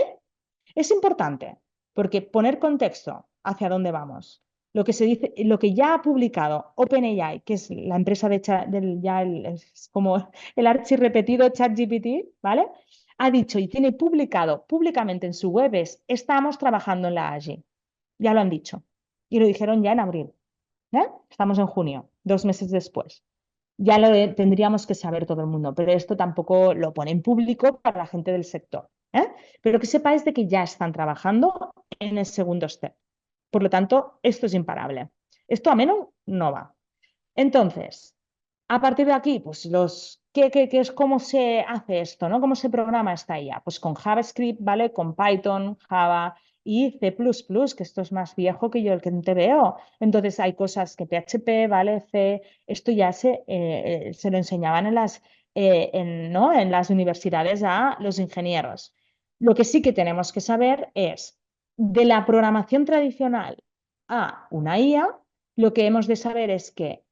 Speaker 1: Es importante porque poner contexto hacia dónde vamos. Lo que se dice, lo que ya ha publicado OpenAI, que es la empresa es como el archirrepetido ChatGPT, ¿vale? Ha dicho y tiene publicado públicamente en su web estamos trabajando en la AGI. Ya lo han dicho. Y lo dijeron ya en abril. Estamos en junio, 2 meses después. Ya tendríamos que saber todo el mundo, pero esto tampoco lo pone en público para la gente del sector. Pero que sepáis de que ya están trabajando en el segundo step. Por lo tanto, esto es imparable. Esto a menos no va. Entonces, a partir de aquí, pues ¿qué es cómo se hace esto, ¿no? ¿Cómo se programa esta IA? Pues con JavaScript, ¿vale? Con Python, Java y C++, que esto es más viejo que yo el que te veo. Entonces hay cosas que PHP, ¿vale? C, esto ya se lo enseñaban ¿no? En las universidades a los ingenieros. Lo que sí que tenemos que saber es, de la programación tradicional a una IA, lo que hemos de saber es que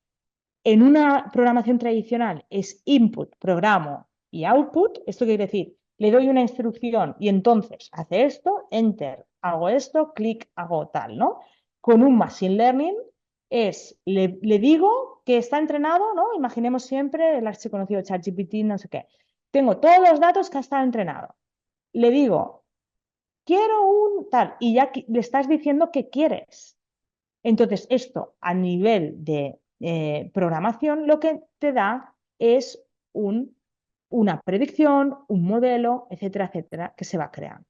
Speaker 1: en una programación tradicional es input, programo y output. Esto quiere decir, le doy una instrucción y entonces hace esto, enter, hago esto, clic, hago tal, ¿no? Con un machine learning le digo que está entrenado, ¿no? Imaginemos siempre el archiconocido ChatGPT, no sé qué. Tengo todos los datos que ha estado entrenado. Le digo, quiero un tal, y ya le estás diciendo qué quieres. Entonces, esto a nivel de programación lo que te da es una predicción, un modelo, etcétera, etcétera, que se va creando.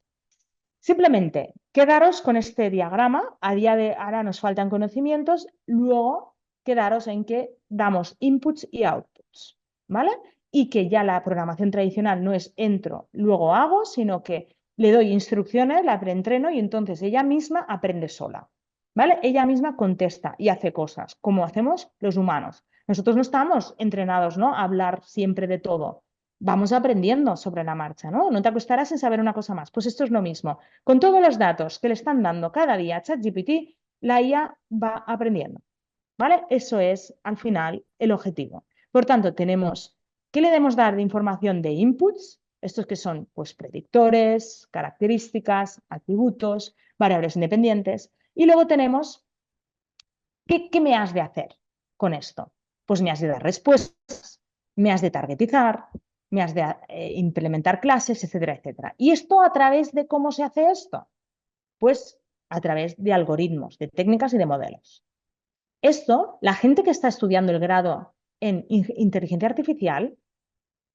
Speaker 1: Simplemente quedaros con este diagrama. A día de ahora nos faltan conocimientos, luego quedaros en que damos inputs y outputs, ¿vale? Y que ya la programación tradicional no es entro, luego hago, sino que le doy instrucciones, la preentreno y entonces ella misma aprende sola, ¿vale? Ella misma contesta y hace cosas, como hacemos los humanos. Nosotros no estamos entrenados, ¿no? A hablar siempre de todo. Vamos aprendiendo sobre la marcha, ¿no? No te acostarás sin saber una cosa más. Pues esto es lo mismo. Con todos los datos que le están dando cada día a ChatGPT, la IA va aprendiendo, ¿vale? Eso es, al final, el objetivo. Por tanto, tenemos, ¿qué le debemos dar de información de inputs? Estos que son, pues, predictores, características, atributos, variables independientes. Y luego tenemos, ¿qué me has de hacer con esto? Pues me has de dar respuestas, me has de targetizar, me has de implementar clases, etcétera, etcétera. ¿Y esto a través de cómo se hace esto? Pues a través de algoritmos, de técnicas y de modelos. Esto, la gente que está estudiando el grado en inteligencia artificial,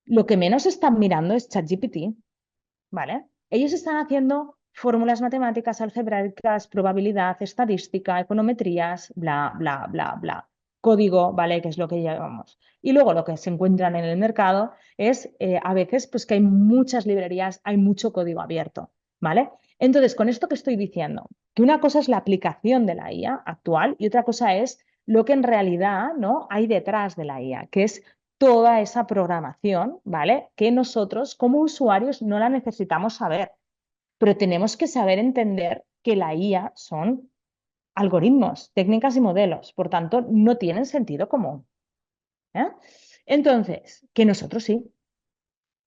Speaker 1: lo que menos están mirando es ChatGPT, ¿vale? Ellos están haciendo fórmulas matemáticas, algebraicas, probabilidad, estadística, econometrías, bla, bla, bla, bla. Código, ¿vale? Que es lo que llevamos. Y luego lo que se encuentran en el mercado es a veces pues que hay muchas librerías, hay mucho código abierto, ¿vale? Entonces, con esto que estoy diciendo, que una cosa es la aplicación de la IA actual y otra cosa es lo que en realidad, ¿no? hay detrás de la IA, que es toda esa programación, ¿vale? Que nosotros como usuarios no la necesitamos saber, pero tenemos que saber entender que la IA son algoritmos, técnicas y modelos, por tanto, no tienen sentido común, ¿eh? Entonces, que nosotros sí.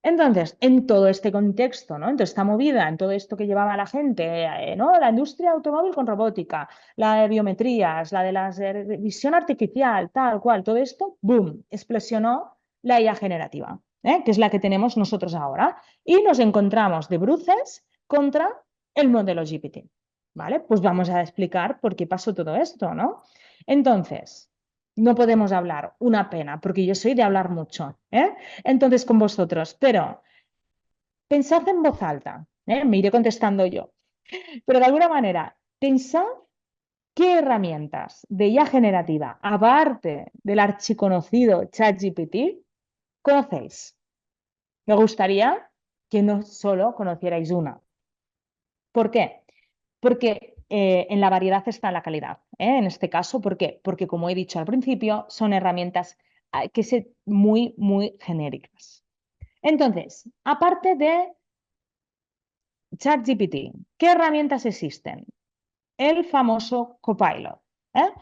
Speaker 1: Entonces, en todo este contexto, ¿no? En toda esta movida, en todo esto que llevaba la gente, ¿no? La industria automóvil con robótica, la de biometrías, la de la visión artificial, tal cual, todo esto, ¡boom!, explosionó la IA generativa, que es la que tenemos nosotros ahora. Y nos encontramos de bruces contra el modelo GPT, ¿vale? Pues vamos a explicar por qué pasó todo esto, ¿no? Entonces, no podemos hablar, una pena, porque yo soy de hablar mucho, ¿eh? Entonces con vosotros, pero pensad en voz alta, ¿eh? Me iré contestando yo, pero de alguna manera, pensad qué herramientas de IA generativa, aparte del archiconocido ChatGPT, conocéis. Me gustaría que no solo conocierais una. ¿Por qué? Porque en la variedad está la calidad, ¿eh? En este caso, ¿por qué? Porque como he dicho al principio, son herramientas que se muy, muy genéricas. Entonces, aparte de ChatGPT, ¿qué herramientas existen? El famoso Copilot, ¿eh?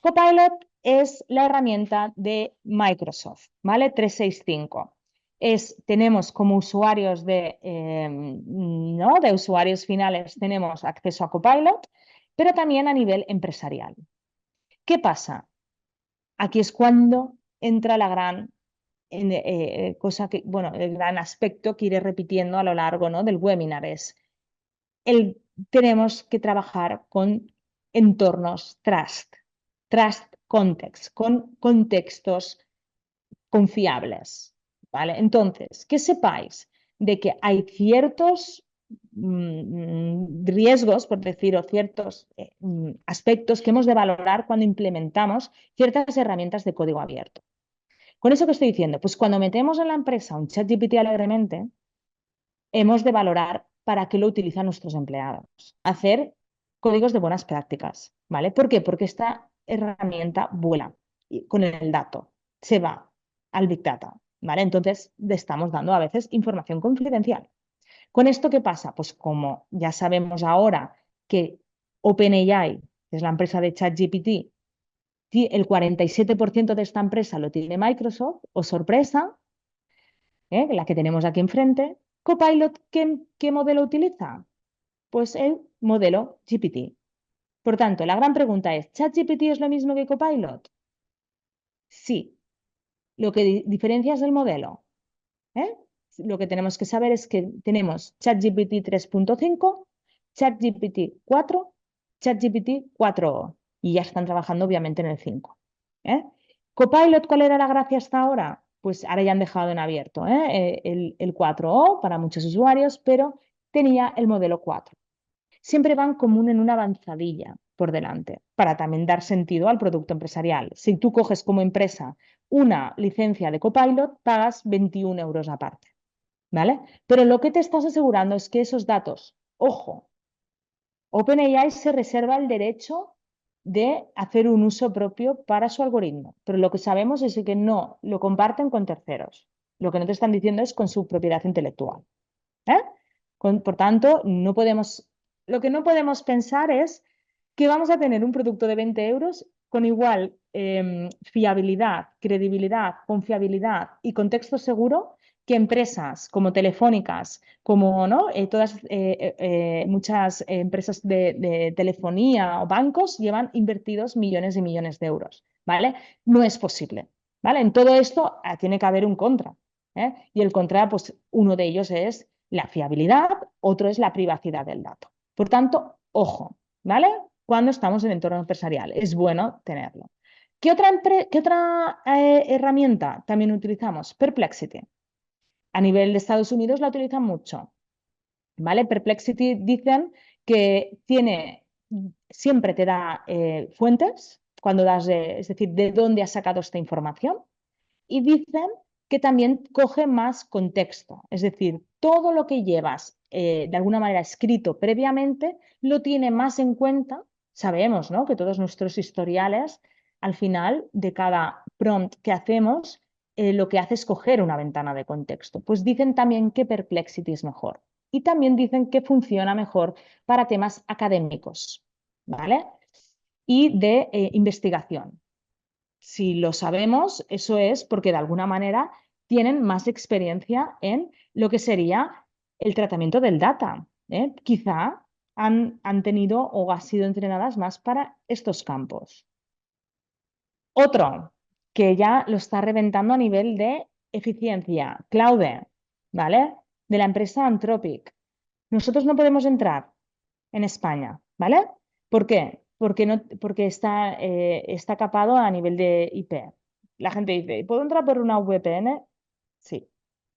Speaker 1: Copilot es la herramienta de Microsoft, ¿vale? 365. Tenemos como usuarios ¿no? de usuarios finales, tenemos acceso a Copilot, pero también a nivel empresarial. ¿Qué pasa? Aquí es cuando entra la gran cosa que, bueno, el gran aspecto que iré repitiendo a lo largo, ¿no? del webinar es tenemos que trabajar con entornos trust context, con contextos confiables, ¿vale? Entonces, que sepáis de que hay ciertos riesgos, por decir, o ciertos aspectos que hemos de valorar cuando implementamos ciertas herramientas de código abierto. ¿Con eso qué estoy diciendo? Pues cuando metemos en la empresa un ChatGPT alegremente, hemos de valorar para qué lo utilizan nuestros empleados. Hacer códigos de buenas prácticas, ¿vale? ¿Por qué? Porque esta herramienta vuela con el dato, se va al Big Data, ¿vale? Entonces le estamos dando a veces información confidencial. ¿Con esto qué pasa? Pues como ya sabemos ahora que OpenAI, que es la empresa de ChatGPT, el 47% de esta empresa lo tiene Microsoft, o sorpresa, la que tenemos aquí enfrente, Copilot, ¿qué modelo utiliza? Pues el modelo GPT. Por tanto, la gran pregunta es, ¿ChatGPT es lo mismo que Copilot? Sí. Lo que diferencia es el modelo. ¿eh? Lo que tenemos que saber es que tenemos ChatGPT 3.5, ChatGPT 4, ChatGPT 4o y ya están trabajando obviamente en el 5. Copilot, ¿cuál era la gracia hasta ahora? Pues ahora ya han dejado en abierto el 4o para muchos usuarios, pero tenía el modelo 4. Siempre van como en una avanzadilla por delante para también dar sentido al producto empresarial. Si tú coges como empresa una licencia de Copilot, pagas 21 euros aparte, ¿vale? Pero lo que te estás asegurando es que esos datos, ojo, OpenAI se reserva el derecho de hacer un uso propio para su algoritmo, pero lo que sabemos es que no lo comparten con terceros. Lo que no te están diciendo es con su propiedad intelectual. ¿eh? Por tanto, lo que no podemos pensar es que vamos a tener un producto de 20 euros con igual fiabilidad, credibilidad, confiabilidad y contexto seguro que empresas como telefónicas, como ¿no? Muchas empresas de telefonía o bancos llevan invertidos millones y millones de euros, ¿vale? No es posible, ¿vale? En todo esto tiene que haber un contra, y el contra, pues uno de ellos es la fiabilidad, otro es la privacidad del dato. Por tanto, ojo, ¿vale? Cuando estamos en entorno empresarial, es bueno tenerlo. ¿Qué otra herramienta también utilizamos? Perplexity. A nivel de Estados Unidos la utilizan mucho, ¿vale? Perplexity dicen que siempre te da fuentes cuando es decir, de dónde has sacado esta información y dicen que también coge más contexto, es decir, todo lo que llevas de alguna manera escrito previamente lo tiene más en cuenta. Sabemos, ¿no? Que todos nuestros historiales, al final de cada prompt que hacemos, lo que hace es coger una ventana de contexto. Pues dicen también que Perplexity es mejor y también dicen que funciona mejor para temas académicos, ¿vale? Y de investigación. Si lo sabemos, eso es porque de alguna manera tienen más experiencia en lo que sería el tratamiento del data. Quizá han tenido o han sido entrenadas más para estos campos. Otro que ya lo está reventando a nivel de eficiencia, Claude, ¿vale? De la empresa Anthropic. Nosotros no podemos entrar en España, ¿vale? ¿Por qué? Porque está capado a nivel de IP. La gente dice, ¿puedo entrar por una VPN? Sí,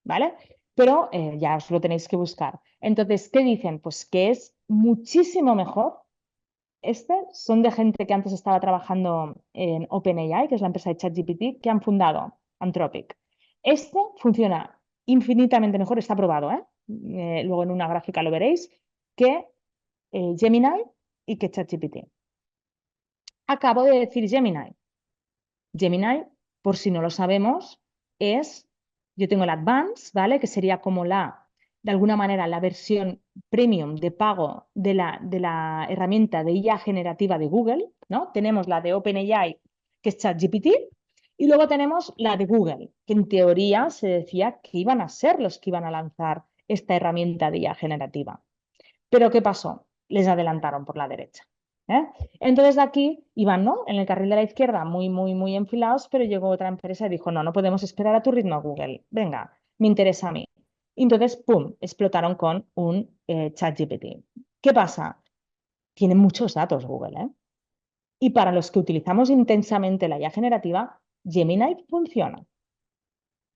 Speaker 1: ¿vale? Pero ya os lo tenéis que buscar. Entonces, ¿qué dicen? Pues que es muchísimo mejor. Son de gente que antes estaba trabajando en OpenAI, que es la empresa de ChatGPT, que han fundado Anthropic. Funciona infinitamente mejor, está probado, ¿eh? Luego en una gráfica lo veréis, que Gemini y que ChatGPT. Acabo de decir Gemini. Gemini, por si no lo sabemos, yo tengo el Advanced, ¿vale? Que sería como de alguna manera, la versión premium de pago de la herramienta de IA generativa de Google, ¿no? Tenemos la de OpenAI, que es ChatGPT, y luego tenemos la de Google, que en teoría se decía que iban a ser los que iban a lanzar esta herramienta de IA generativa. Pero ¿qué pasó? Les adelantaron por la derecha. ¿eh? Entonces aquí iban, ¿no? En el carril de la izquierda, muy, muy, muy enfilados, pero llegó otra empresa y dijo, no, no podemos esperar a tu ritmo, Google. Venga, me interesa a mí. Y entonces, ¡pum!, explotaron con un ChatGPT. ¿Qué pasa? Tienen muchos datos Google, ¿eh? Y para los que utilizamos intensamente la IA generativa, Gemini funciona.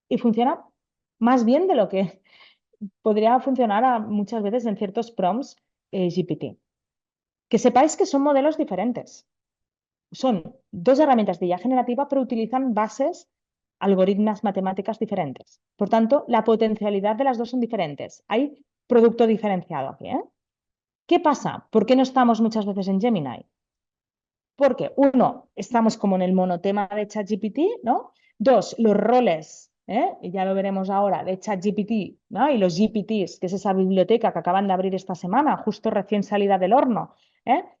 Speaker 1: Y funciona más bien de lo que podría funcionar muchas veces en ciertos prompts GPT. Que sepáis que son modelos diferentes. Son dos herramientas de IA generativa, pero utilizan bases, algoritmos matemáticas diferentes. Por tanto, la potencialidad de las dos son diferentes. Hay producto diferenciado aquí, ¿eh? ¿Qué pasa? ¿Por qué no estamos muchas veces en Gemini? Porque, uno, estamos como en el monotema de ChatGPT, ¿no? Dos, los roles, y ya lo veremos ahora, de ChatGPT, ¿no? Y los GPTs, que es esa biblioteca que acaban de abrir esta semana, justo recién salida del horno,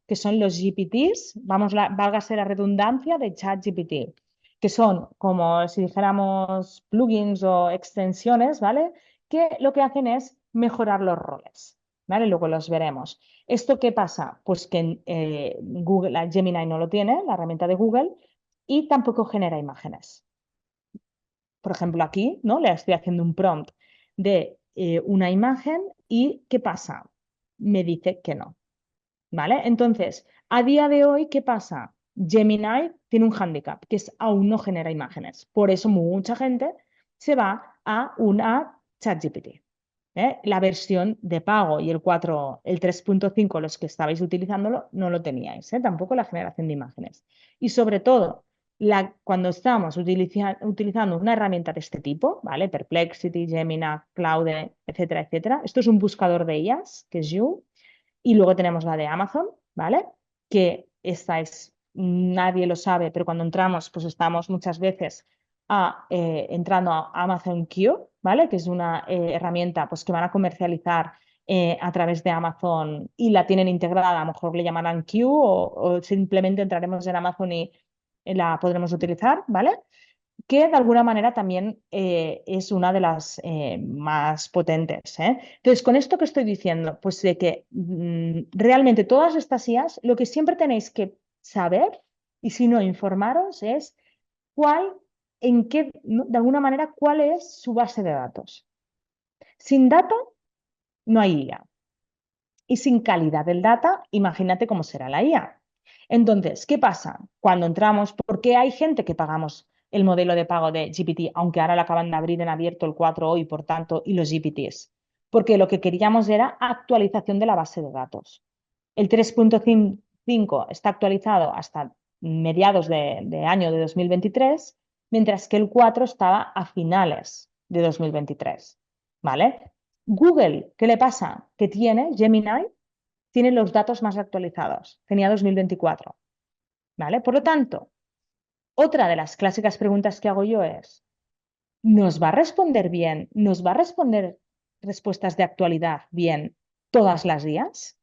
Speaker 1: que son los GPTs, válgase la redundancia de ChatGPT, que son como si dijéramos plugins o extensiones, ¿vale? Que lo que hacen es mejorar los roles, ¿vale? Luego los veremos. ¿Esto qué pasa? Pues que Google, la Gemini no lo tiene, la herramienta de Google, y tampoco genera imágenes. Por ejemplo, aquí, ¿no? Le estoy haciendo un prompt de una imagen y ¿qué pasa? Me dice que no, ¿vale? Entonces, a día de hoy, ¿qué pasa? Gemini tiene un hándicap, que es aún no genera imágenes. Por eso mucha gente se va a una ChatGPT. La versión de pago y el 3.5, los que estabais utilizándolo, no lo teníais, tampoco la generación de imágenes. Y sobre todo, cuando estamos utilizando una herramienta de este tipo, ¿vale? Perplexity, Gemini, Claude, etcétera, etcétera. Esto es un buscador de ellas, que es You. Y luego tenemos la de Amazon, ¿vale? Que esta es, nadie lo sabe, pero cuando entramos, pues estamos muchas veces entrando a Amazon Q, ¿vale? Que es una herramienta pues, que van a comercializar a través de Amazon y la tienen integrada, a lo mejor le llamarán Q o simplemente entraremos en Amazon y la podremos utilizar, ¿vale? Que de alguna manera también es una de las más potentes. Entonces, con esto que estoy diciendo, pues de que realmente todas estas IAs, lo que siempre tenéis que saber, y si no informaros, es cuál, en qué, ¿no? De alguna manera, cuál es su base de datos. Sin data, no hay IA. Y sin calidad del data, imagínate cómo será la IA. Entonces, ¿qué pasa? Cuando entramos, ¿por qué hay gente que pagamos el modelo de pago de GPT, aunque ahora lo acaban de abrir en abierto el 4 hoy, por tanto, y los GPTs? Porque lo que queríamos era actualización de la base de datos. El 3.5 está actualizado hasta mediados de año de 2023, mientras que el 4 estaba a finales de 2023. ¿Vale? Google, ¿qué le pasa? Que tiene Gemini, tiene los datos más actualizados. Tenía 2024. ¿Vale? Por lo tanto, otra de las clásicas preguntas que hago yo es, ¿nos va a responder bien? ¿Nos va a responder respuestas de actualidad bien todas las días?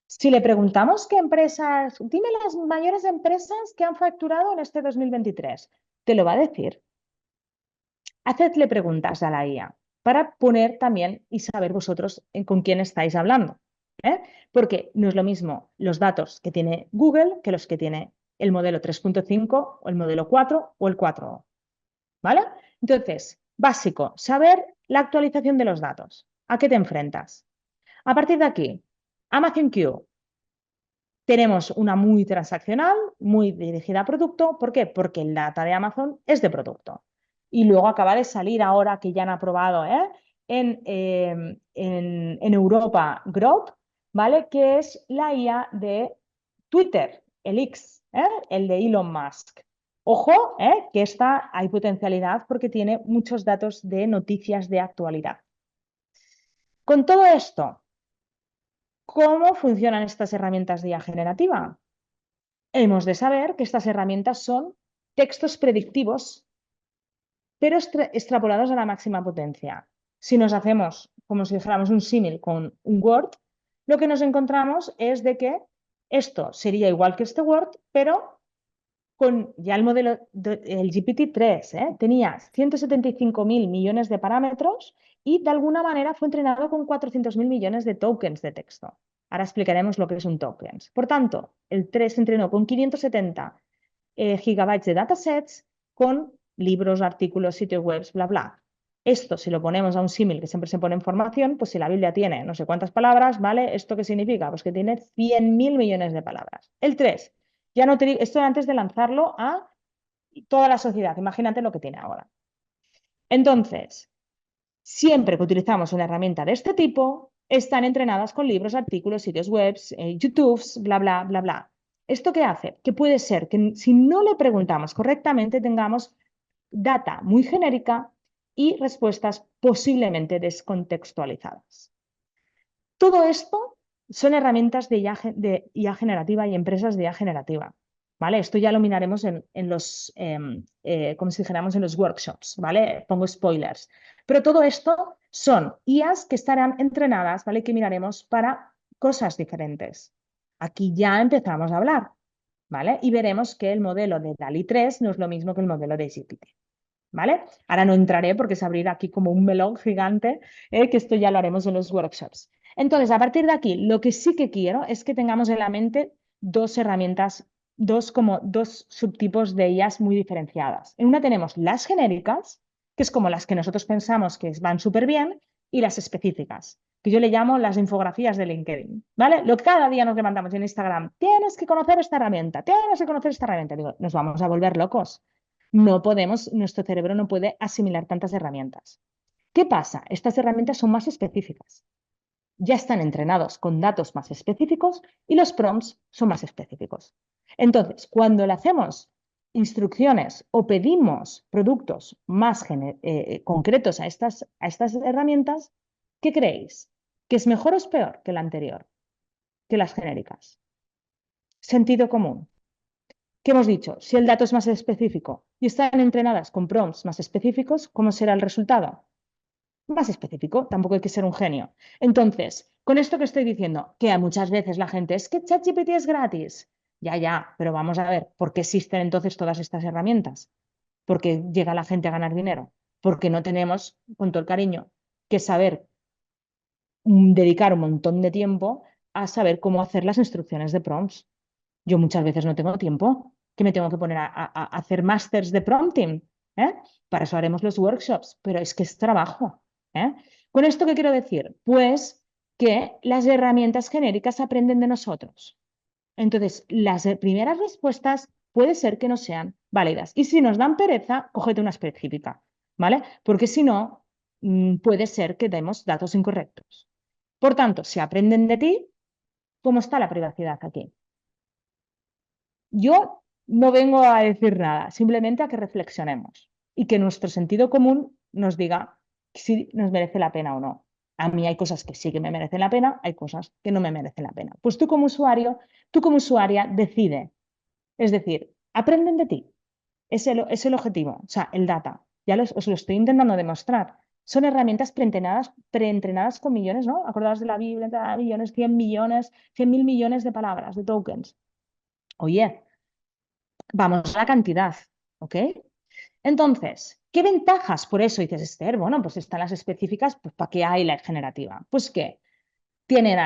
Speaker 1: Si le preguntamos qué empresas, dime las mayores empresas que han facturado en este 2023, te lo va a decir. Hacedle preguntas a la IA para poner también y saber vosotros con quién estáis hablando. ¿eh? Porque no es lo mismo los datos que tiene Google que los que tiene el modelo 3.5 o el modelo 4 o el 4O. ¿Vale? Entonces, básico, saber la actualización de los datos. ¿A qué te enfrentas? A partir de aquí, Amazon Q. Tenemos una muy transaccional, muy dirigida a producto. ¿Por qué? Porque el data de Amazon es de producto. Y luego acaba de salir ahora que ya han aprobado en Europa Growth, ¿vale? Que es la IA de Twitter, el X, el de Elon Musk. Ojo, que esta hay potencialidad porque tiene muchos datos de noticias de actualidad. Con todo esto, ¿cómo funcionan estas herramientas de IA generativa? Hemos de saber que estas herramientas son textos predictivos, pero extrapolados a la máxima potencia. Si nos hacemos, como si dijéramos un símil con un Word, lo que nos encontramos es de que esto sería igual que este Word, pero con ya el modelo, el GPT-3, tenía 175.000 millones de parámetros y de alguna manera fue entrenado con 400.000 millones de tokens de texto. Ahora explicaremos lo que es un token. Por tanto, el 3 se entrenó con 570 gigabytes de datasets con libros, artículos, sitios web, bla, bla. Esto, si lo ponemos a un símil que siempre se pone en formación, pues si la Biblia tiene no sé cuántas palabras, ¿vale? ¿Esto qué significa? Pues que tiene 100.000 millones de palabras. El 3 ya no te digo, esto antes de lanzarlo a toda la sociedad. Imagínate lo que tiene ahora. Entonces, Siempre que utilizamos una herramienta de este tipo, están entrenadas con libros, artículos, sitios web, YouTube, bla, bla, bla, bla. ¿Esto qué hace? Que puede ser que si no le preguntamos correctamente tengamos data muy genérica y respuestas posiblemente descontextualizadas. Todo esto son herramientas de IA generativa y empresas de IA generativa. ¿Vale? Esto ya lo miraremos en los, como si dijéramos, en los workshops, ¿vale? Pongo spoilers. Pero todo esto son IAs que estarán entrenadas, ¿vale? Que miraremos para cosas diferentes. Aquí ya empezamos a hablar, ¿vale? Y veremos que el modelo de DALI 3 no es lo mismo que el modelo de GPT. ¿Vale? Ahora no entraré porque es abrir aquí como un melón gigante, que esto ya lo haremos en los workshops. Entonces, a partir de aquí, lo que sí que quiero es que tengamos en la mente dos herramientas, dos subtipos de ellas muy diferenciadas. En una tenemos las genéricas, que es como las que nosotros pensamos que van súper bien, y las específicas, que yo le llamo las infografías de LinkedIn, ¿vale? Lo que cada día nos levantamos en Instagram, tienes que conocer esta herramienta, tienes que conocer esta herramienta. Digo, nos vamos a volver locos. No podemos, nuestro cerebro no puede asimilar tantas herramientas. ¿Qué pasa? Estas herramientas son más específicas. Ya están entrenados con datos más específicos y los prompts son más específicos. Entonces, cuando le hacemos instrucciones o pedimos productos más concretos a estas herramientas, ¿qué creéis? ¿Que es mejor o es peor que la anterior, que las genéricas? Sentido común. ¿Qué hemos dicho? Si el dato es más específico y están entrenadas con prompts más específicos, ¿cómo será el resultado? Más específico, tampoco hay que ser un genio. Entonces, con esto que estoy diciendo, que muchas veces la gente es que ChatGPT es gratis. Ya, ya, pero vamos a ver, ¿por qué existen entonces todas estas herramientas? ¿Por qué llega la gente a ganar dinero? Porque no tenemos, con todo el cariño, que saber dedicar un montón de tiempo a saber cómo hacer las instrucciones de prompts. Yo muchas veces no tengo tiempo, que me tengo que poner a hacer másters de prompting, ¿eh? Para eso haremos los workshops, pero es que es trabajo, ¿eh? ¿Con esto qué quiero decir? Pues que las herramientas genéricas aprenden de nosotros. Entonces, las primeras respuestas puede ser que no sean válidas. Y si nos dan pereza, cógete una específica, ¿vale? Porque si no, puede ser que demos datos incorrectos. Por tanto, si aprenden de ti, ¿cómo está la privacidad aquí? Yo no vengo a decir nada, simplemente a que reflexionemos y que nuestro sentido común nos diga si nos merece la pena o no. A mí hay cosas que sí que me merecen la pena, hay cosas que no me merecen la pena. Pues tú como usuario, tú como usuaria, decide. Es decir, aprenden de ti. Es el objetivo, o sea, el data. Os lo estoy intentando demostrar. Son herramientas preentrenadas con millones, ¿no? Acordaos de la Biblia, millones, 100 millones, 100.000 millones de palabras, de tokens. Oye, vamos a la cantidad, ¿ok? Entonces, ¿qué ventajas? Por eso dices, Esther, bueno, pues están las específicas, pues ¿para qué hay la generativa? Pues que tienen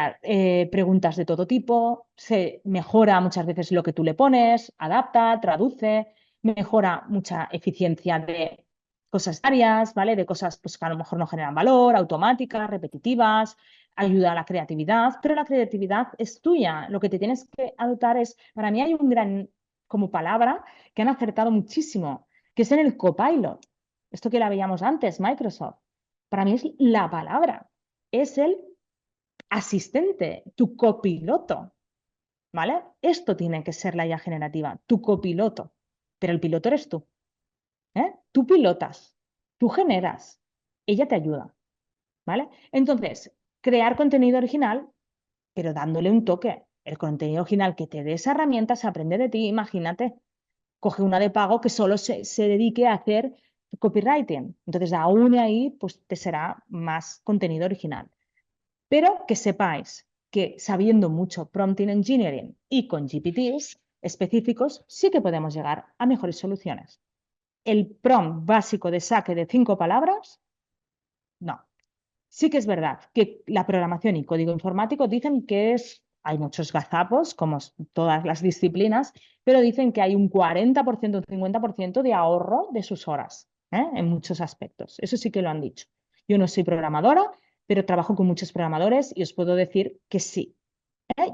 Speaker 1: preguntas de todo tipo, se mejora muchas veces lo que tú le pones, adapta, traduce, mejora mucha eficiencia de cosas áreas, ¿vale? De cosas pues, que a lo mejor no generan valor, automáticas, repetitivas, ayuda a la creatividad, pero la creatividad es tuya. Lo que te tienes que adoptar es, para mí hay un gran, como palabra, que han acertado muchísimo, que es en el copilot. Esto que la veíamos antes, Microsoft. Para mí es la palabra, es el asistente, tu copiloto, ¿vale? Esto tiene que ser la IA generativa, tu copiloto, pero el piloto eres tú, ¿eh? Tú pilotas, tú generas, ella te ayuda, ¿vale? Entonces, crear contenido original, pero dándole un toque. El contenido original que te dé esa herramienta se aprende de ti, imagínate, coge una de pago que solo se dedique a hacer copywriting. Entonces, aún ahí, pues te será más contenido original. Pero que sepáis que sabiendo mucho prompting engineering y con GPTs específicos, sí que podemos llegar a mejores soluciones. El prompt básico de saque de 5 palabras, no. Sí que es verdad que la programación y código informático dicen que hay muchos gazapos, como todas las disciplinas, pero dicen que hay un 40%, un 50% de ahorro de sus horas, en muchos aspectos. Eso sí que lo han dicho. Yo no soy programadora, pero trabajo con muchos programadores y os puedo decir que sí,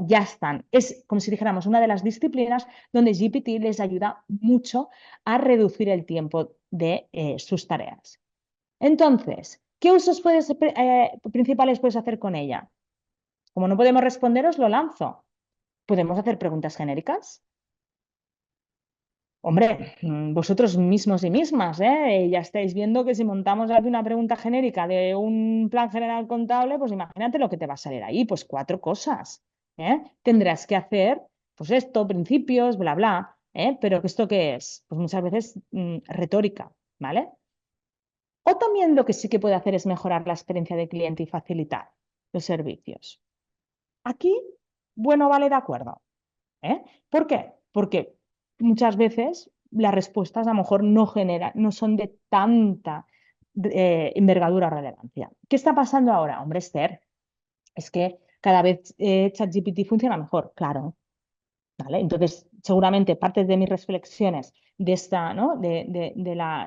Speaker 1: ya están. Es como si dijéramos una de las disciplinas donde GPT les ayuda mucho a reducir el tiempo de sus tareas. Entonces, ¿Qué usos principales puedes hacer con ella? Como no podemos responderos, lo lanzo. ¿Podemos hacer preguntas genéricas? Hombre, vosotros mismos y mismas, ¿eh? Ya estáis viendo que si montamos aquí una pregunta genérica de un plan general contable, pues imagínate lo que te va a salir ahí, pues 4 cosas, ¿eh? Tendrás que hacer, pues esto, principios, bla, bla, ¿eh? Pero ¿esto qué es? Pues muchas veces retórica, ¿vale? O también lo que sí que puede hacer es mejorar la experiencia de cliente y facilitar los servicios. Aquí, bueno, vale, de acuerdo. ¿Eh? ¿Por qué? Porque muchas veces las respuestas a lo mejor no son de tanta envergadura o relevancia. ¿Qué está pasando ahora? Hombre, Esther, es que cada vez ChatGPT funciona mejor, claro, ¿vale? Entonces, seguramente parte de mis reflexiones de esta, ¿no? de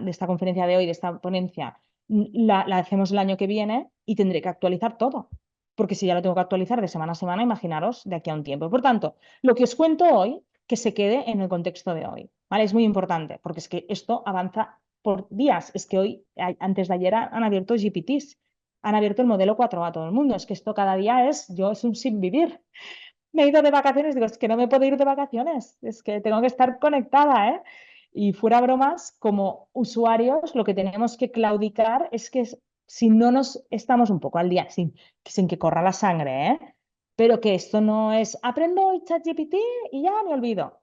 Speaker 1: esta conferencia de hoy, de esta ponencia, la hacemos el año que viene y tendré que actualizar todo. Porque si ya lo tengo que actualizar de semana a semana, imaginaros de aquí a un tiempo. Por tanto, lo que os cuento hoy, que se quede en el contexto de hoy, ¿vale? Es muy importante, porque es que esto avanza por días. Es que hoy, antes de ayer, han abierto GPTs, han abierto el modelo 4 a todo el mundo. Es que esto cada día es un sin vivir. Me he ido de vacaciones, digo, es que no me puedo ir de vacaciones, es que tengo que estar conectada, ¿eh? Y fuera bromas, como usuarios, lo que tenemos que claudicar es que si no nos estamos un poco al día, sin que corra la sangre, ¿eh? Pero que esto no es, aprendo hoy ChatGPT y ya me olvido.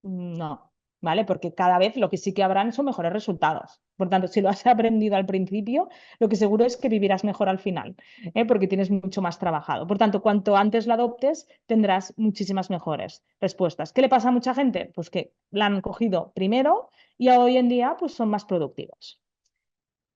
Speaker 1: No, ¿vale? Porque cada vez lo que sí que habrán son mejores resultados. Por tanto, si lo has aprendido al principio, lo que seguro es que vivirás mejor al final, ¿eh? Porque tienes mucho más trabajado. Por tanto, cuanto antes lo adoptes, tendrás muchísimas mejores respuestas. ¿Qué le pasa a mucha gente? Pues que la han cogido primero y hoy en día pues son más productivos.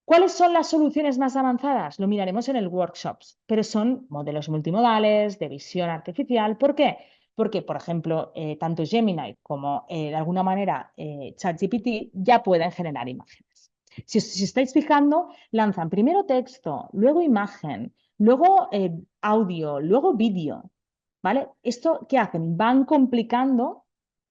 Speaker 1: ¿Cuáles son las soluciones más avanzadas? Lo miraremos en el workshop, pero son modelos multimodales de visión artificial. ¿Por qué? Porque, por ejemplo, tanto Gemini como de alguna manera ChatGPT ya pueden generar imágenes. Si estáis fijando, lanzan primero texto, luego imagen, luego audio, luego vídeo. ¿Vale? ¿Esto qué hacen? Van complicando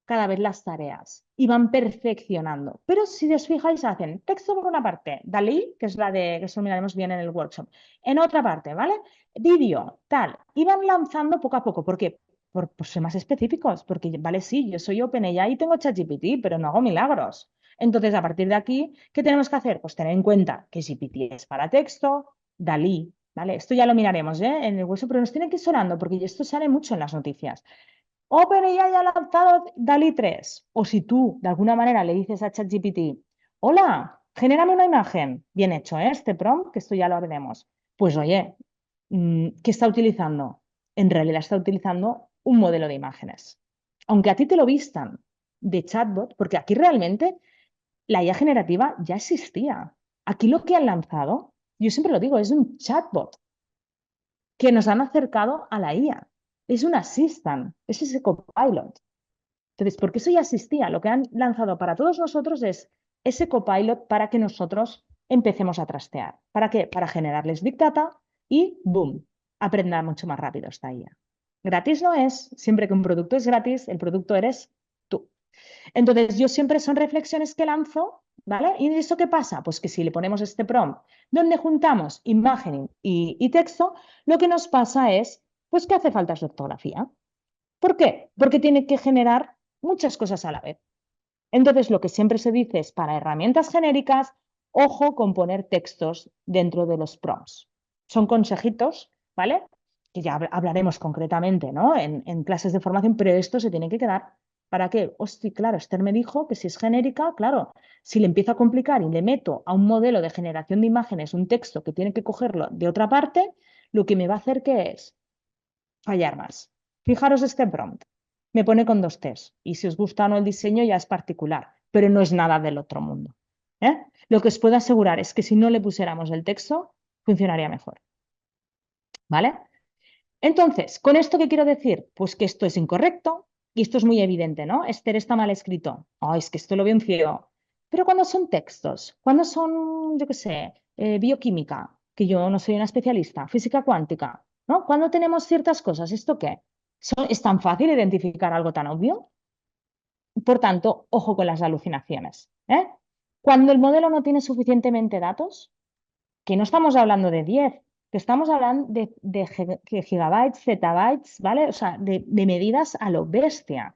Speaker 1: cada vez las tareas y van perfeccionando. Pero si os fijáis, hacen texto por una parte, DALL-E, que es la de que eso lo miraremos bien en el workshop, en otra parte, ¿vale? Vídeo, tal, y van lanzando poco a poco. ¿Por qué? Por ser más específicos, porque, vale, sí, yo soy OpenAI y tengo ChatGPT, pero no hago milagros. Entonces, a partir de aquí, ¿qué tenemos que hacer? Pues tener en cuenta que GPT es para texto, DALL-E, ¿vale? Esto ya lo miraremos, ¿eh? En el workshop, pero nos tiene que ir sonando, porque esto sale mucho en las noticias. OpenAI ha lanzado DALL-E 3. O si tú, de alguna manera, le dices a ChatGPT, hola, genérame una imagen. Bien hecho, ¿eh? Este prompt, que esto ya lo veremos. Pues oye, ¿qué está utilizando? En realidad está utilizando un modelo de imágenes. Aunque a ti te lo vistan de chatbot, porque aquí realmente la IA generativa ya existía. Aquí lo que han lanzado, yo siempre lo digo, es un chatbot que nos han acercado a la IA. Es un assistant, es ese copilot. Entonces, porque eso ya existía, lo que han lanzado para todos nosotros es ese copilot para que nosotros empecemos a trastear. ¿Para qué? Para generarles Big Data y ¡boom! Aprenda mucho más rápido esta IA. Gratis no es, siempre que un producto es gratis, el producto eres tú. Entonces, yo siempre son reflexiones que lanzo, ¿vale? ¿Y eso qué pasa? Pues que si le ponemos este prompt donde juntamos imagen y texto, lo que nos pasa es, pues que hace falta su ortografía. ¿Por qué? Porque tiene que generar muchas cosas a la vez. Entonces, lo que siempre se dice es para herramientas genéricas, ojo con poner textos dentro de los prompts. Son consejitos, ¿vale? Que ya hablaremos concretamente, ¿no? En clases de formación, pero esto se tiene que quedar. ¿Para qué? Hostia, claro, Esther me dijo que si es genérica, claro, si le empiezo a complicar y le meto a un modelo de generación de imágenes un texto que tiene que cogerlo de otra parte, lo que me va a hacer que es fallar más. Fijaros este prompt. Me pone con 2 Ts y si os gusta o no el diseño ya es particular, pero no es nada del otro mundo. ¿Eh? Lo que os puedo asegurar es que si no le pusiéramos el texto, funcionaría mejor. ¿Vale? Entonces, ¿con esto qué quiero decir? Pues que esto es incorrecto y esto es muy evidente, ¿no? Esther está mal escrito. Oh, es que esto lo veo un ciego. Pero cuando son textos, cuando son, yo qué sé, bioquímica, que yo no soy una especialista, física cuántica, ¿no? Cuando tenemos ciertas cosas, ¿esto qué? ¿Es tan fácil identificar algo tan obvio? Por tanto, ojo con las alucinaciones, ¿eh? Cuando el modelo no tiene suficientemente datos, que no estamos hablando de 10, que estamos hablando de gigabytes, zettabytes, ¿vale? O sea, de medidas a lo bestia.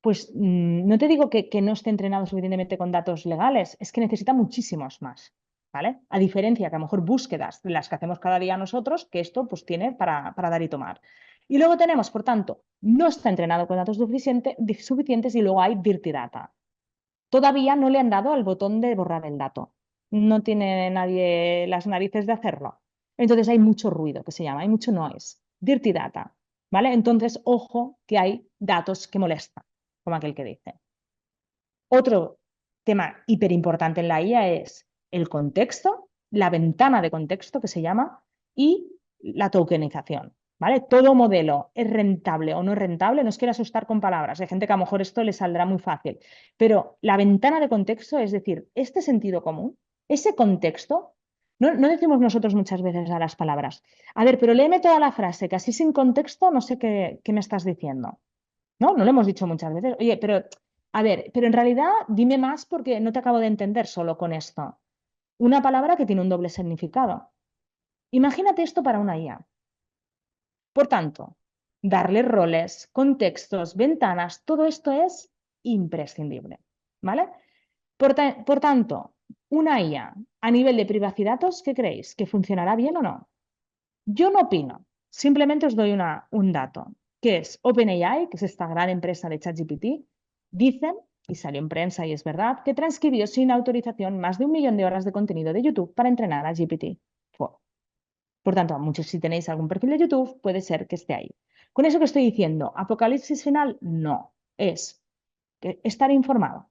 Speaker 1: Pues no te digo que no esté entrenado suficientemente con datos legales, es que necesita muchísimos más, ¿vale? A diferencia que a lo mejor búsquedas de las que hacemos cada día nosotros, que esto pues tiene para dar y tomar. Y luego tenemos, por tanto, no está entrenado con datos suficientes y luego hay dirty data. Todavía no le han dado al botón de borrar el dato. No tiene nadie las narices de hacerlo. Entonces hay mucho ruido, que se llama, hay mucho noise. Dirty data, ¿vale? Entonces, ojo que hay datos que molestan, como aquel que dice. Otro tema hiperimportante en la IA es el contexto, la ventana de contexto que se llama, y la tokenización. ¿Vale? Todo modelo es rentable o no es rentable, no os quiero asustar con palabras, hay gente que a lo mejor esto le saldrá muy fácil, pero la ventana de contexto, es decir, este sentido común, ese contexto, no decimos nosotros muchas veces a las palabras, a ver, pero léeme toda la frase, que así sin contexto no sé qué me estás diciendo. ¿No? No lo hemos dicho muchas veces. Oye, pero, a ver, pero en realidad dime más porque no te acabo de entender solo con esto. Una palabra que tiene un doble significado. Imagínate esto para una IA. Por tanto, darle roles, contextos, ventanas, todo esto es imprescindible, ¿vale? Por tanto, una IA a nivel de privacidad, ¿qué creéis? ¿Que funcionará bien o no? Yo no opino, simplemente os doy un dato, que es OpenAI, que es esta gran empresa de ChatGPT, dicen, y salió en prensa y es verdad, que transcribió sin autorización más de 1 millón de horas de contenido de YouTube para entrenar a GPT-4. Por tanto, a muchos si tenéis algún perfil de YouTube, puede ser que esté ahí. Con eso que estoy diciendo, ¿apocalipsis final? No, es estar informado.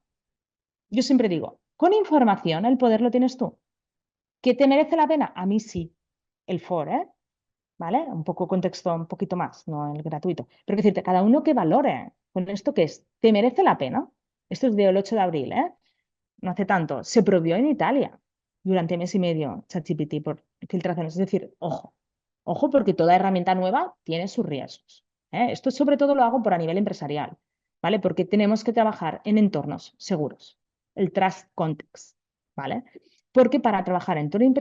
Speaker 1: Yo siempre digo, con información el poder lo tienes tú. ¿Que te merece la pena? A mí sí, el for, ¿eh? ¿Vale? Un poco contexto, un poquito más, no el gratuito. Pero que decirte, cada uno que valore con esto que es, ¿te merece la pena? Esto es del 8 de abril, ¿eh? No hace tanto. Se prohibió en Italia durante mes y medio ChatGPT por filtraciones. Es decir, ojo, ojo porque toda herramienta nueva tiene sus riesgos. ¿Eh? Esto sobre todo lo hago por a nivel empresarial, ¿vale? Porque tenemos que trabajar en entornos seguros. El trust context, ¿vale? Porque para trabajar en entorno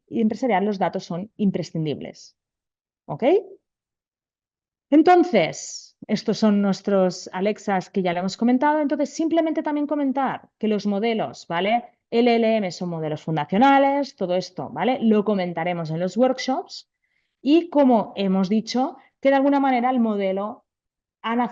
Speaker 1: empresarial los datos son imprescindibles. ¿Ok? Entonces, estos son nuestros Alexas que ya le hemos comentado. Entonces, simplemente también comentar que los modelos, ¿vale? LLM son modelos fundacionales, todo esto, ¿vale? Lo comentaremos en los workshops. Y como hemos dicho, que de alguna manera el modelo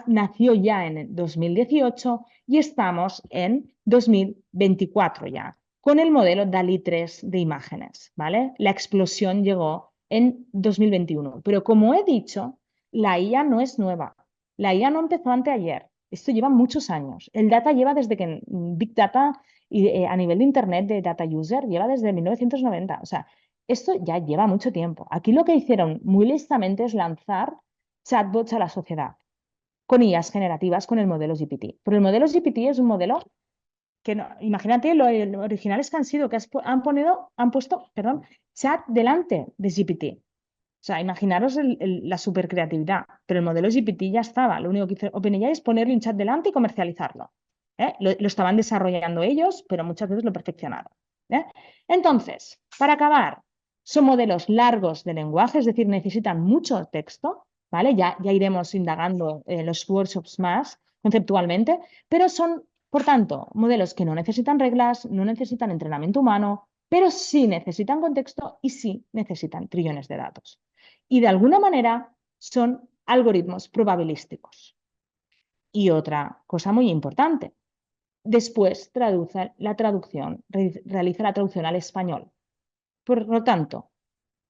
Speaker 1: nació ya en 2018 y estamos en 2024 ya, con el modelo DALI 3 de imágenes, ¿vale? La explosión llegó en 2021, pero como he dicho, la IA no es nueva. La IA no empezó anteayer. Esto lleva muchos años. El data lleva desde que Big Data y a nivel de Internet de Data User lleva desde 1990. O sea, esto ya lleva mucho tiempo. Aquí lo que hicieron muy listamente es lanzar chatbots a la sociedad con IAs generativas con el modelo GPT. Pero el modelo GPT es un modelo que no, imagínate lo originales que han sido, que han puesto, perdón, chat delante de GPT. O sea, imaginaros la super creatividad, pero el modelo GPT ya estaba. Lo único que hizo OpenAI es ponerle un chat delante y comercializarlo. ¿Eh? Lo estaban desarrollando ellos, pero muchas veces lo perfeccionaron. ¿Eh? Entonces, para acabar, son modelos largos de lenguaje, es decir, necesitan mucho texto, ¿vale? Ya iremos indagando en los workshops más conceptualmente, pero son, por tanto, modelos que no necesitan reglas, no necesitan entrenamiento humano, pero sí necesitan contexto y sí necesitan trillones de datos. Y de alguna manera son algoritmos probabilísticos. Y otra cosa muy importante, después realiza la traducción al español. Por lo tanto,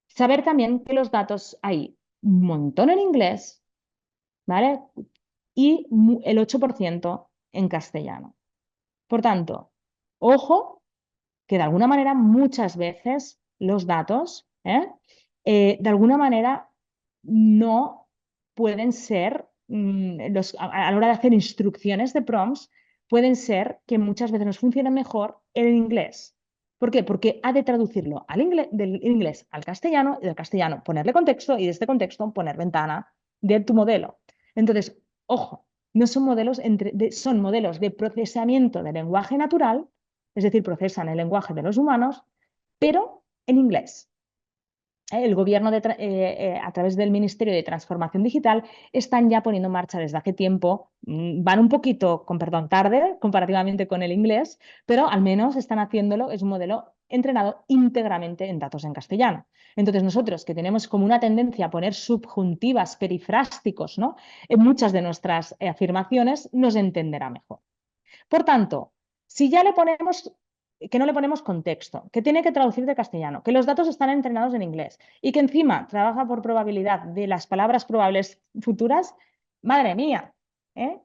Speaker 1: saber también que los datos hay un montón en inglés, ¿vale? Y el 8% en castellano. Por tanto, ojo que de alguna manera muchas veces los datos, de alguna manera no pueden ser, a la hora de hacer instrucciones de prompts, pueden ser que muchas veces nos funcione mejor en inglés. ¿Por qué? Porque ha de traducirlo del inglés al castellano y del castellano ponerle contexto y de este contexto poner ventana de tu modelo. Entonces, ojo, no son modelos, son modelos de procesamiento de lenguaje natural, es decir, procesan el lenguaje de los humanos, pero en inglés. El gobierno, a través del Ministerio de Transformación Digital, están ya poniendo en marcha desde hace tiempo, van un poquito, con perdón, tarde comparativamente con el inglés, pero al menos están haciéndolo, es un modelo entrenado íntegramente en datos en castellano. Entonces nosotros, que tenemos como una tendencia a poner subjuntivas, perifrásticos, ¿no?, en muchas de nuestras afirmaciones, nos entenderá mejor. Por tanto, si ya le ponemos que no le ponemos contexto, que tiene que traducir de castellano, que los datos están entrenados en inglés y que encima trabaja por probabilidad de las palabras probables futuras, madre mía, ¿eh?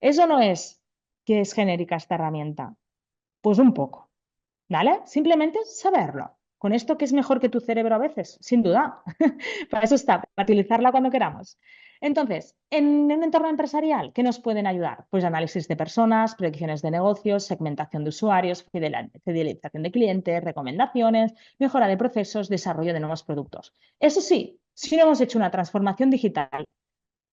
Speaker 1: Eso no es que es genérica esta herramienta, pues un poco, ¿vale? Simplemente saberlo. Con esto que es mejor que tu cerebro a veces, sin duda. Para eso está, para utilizarla cuando queramos. Entonces, en un entorno empresarial, ¿qué nos pueden ayudar? Pues análisis de personas, predicciones de negocios, segmentación de usuarios, fidelización de clientes, recomendaciones, mejora de procesos, desarrollo de nuevos productos. Eso sí, si no hemos hecho una transformación digital,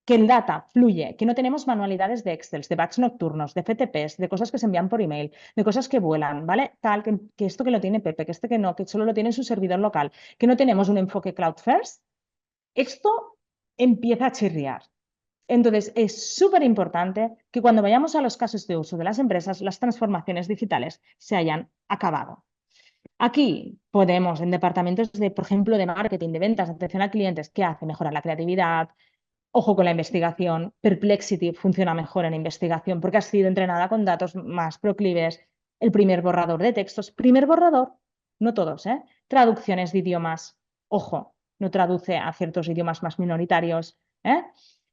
Speaker 1: que el data fluye, que no tenemos manualidades de Excel, de batch nocturnos, de FTPs, de cosas que se envían por email, de cosas que vuelan, ¿vale? Tal, que esto que lo tiene Pepe, que este que no, que solo lo tiene en su servidor local, que no tenemos un enfoque cloud first, esto empieza a chirriar. Entonces, es súper importante que cuando vayamos a los casos de uso de las empresas, las transformaciones digitales se hayan acabado. Aquí podemos, en departamentos de, por ejemplo, de marketing, de ventas, de atención a clientes, ¿qué hace? Mejorar la creatividad. Ojo con la investigación. Perplexity funciona mejor en investigación porque ha sido entrenada con datos más proclives. El primer borrador de textos. Primer borrador, no todos, ¿eh? Traducciones de idiomas. Ojo, no traduce a ciertos idiomas más minoritarios, ¿eh?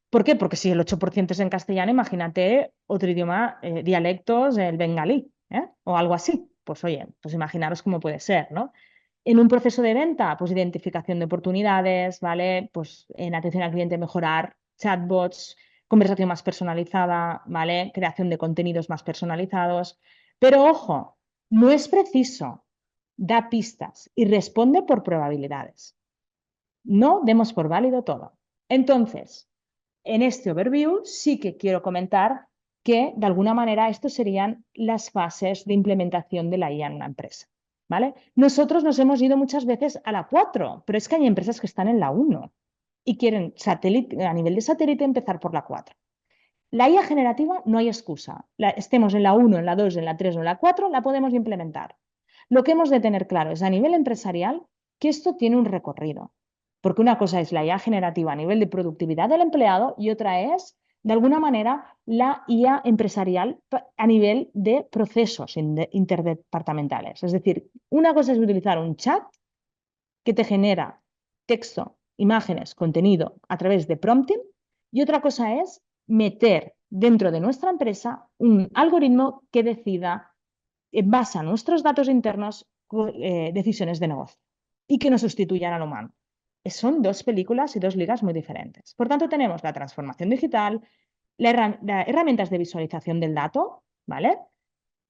Speaker 1: ¿Por qué? Porque si el 8% es en castellano, imagínate otro idioma, dialectos, el bengalí, ¿eh? O algo así. Pues oye, pues imaginaros cómo puede ser, ¿no? En un proceso de venta, pues identificación de oportunidades, ¿vale? Pues en atención al cliente mejorar chatbots, conversación más personalizada, ¿vale? Creación de contenidos más personalizados. Pero ojo, no es preciso, da pistas y responde por probabilidades. No demos por válido todo. Entonces, en este overview sí que quiero comentar que de alguna manera estos serían las fases de implementación de la IA en una empresa. ¿Vale? Nosotros nos hemos ido muchas veces a la 4, pero es que hay empresas que están en la 1 y quieren satélite, a nivel de satélite empezar por la 4. La IA generativa no hay excusa. Estemos en la 1, en la 2, en la 3 o en la 4, la podemos implementar. Lo que hemos de tener claro es a nivel empresarial que esto tiene un recorrido. Porque una cosa es la IA generativa a nivel de productividad del empleado y otra es, de alguna manera, la IA empresarial a nivel de procesos interdepartamentales. Es decir, una cosa es utilizar un chat que te genera texto, imágenes, contenido a través de prompting y otra cosa es meter dentro de nuestra empresa un algoritmo que decida, en base a nuestros datos internos, decisiones de negocio y que no sustituyan al humano. Son dos películas y dos ligas muy diferentes. Por tanto, tenemos la transformación digital, las herramientas de visualización del dato, ¿vale?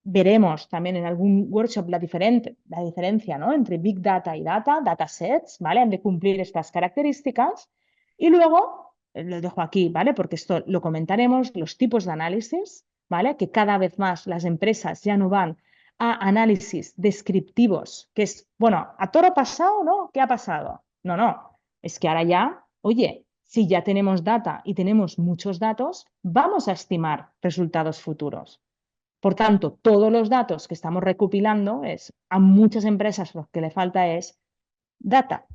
Speaker 1: Veremos también en algún workshop la diferencia, ¿no?, entre Big Data y datasets, ¿vale? Han de cumplir estas características. Y luego, lo dejo aquí, ¿vale? Porque esto lo comentaremos, los tipos de análisis, ¿vale? Que cada vez más las empresas ya no van a análisis descriptivos, que es, bueno, ¿a toro pasado, no? ¿Qué ha pasado? No, no, es que ahora ya, oye, si ya tenemos data y tenemos muchos datos, vamos a estimar resultados futuros. Por tanto, todos los datos que estamos recopilando es a muchas empresas lo que le falta es data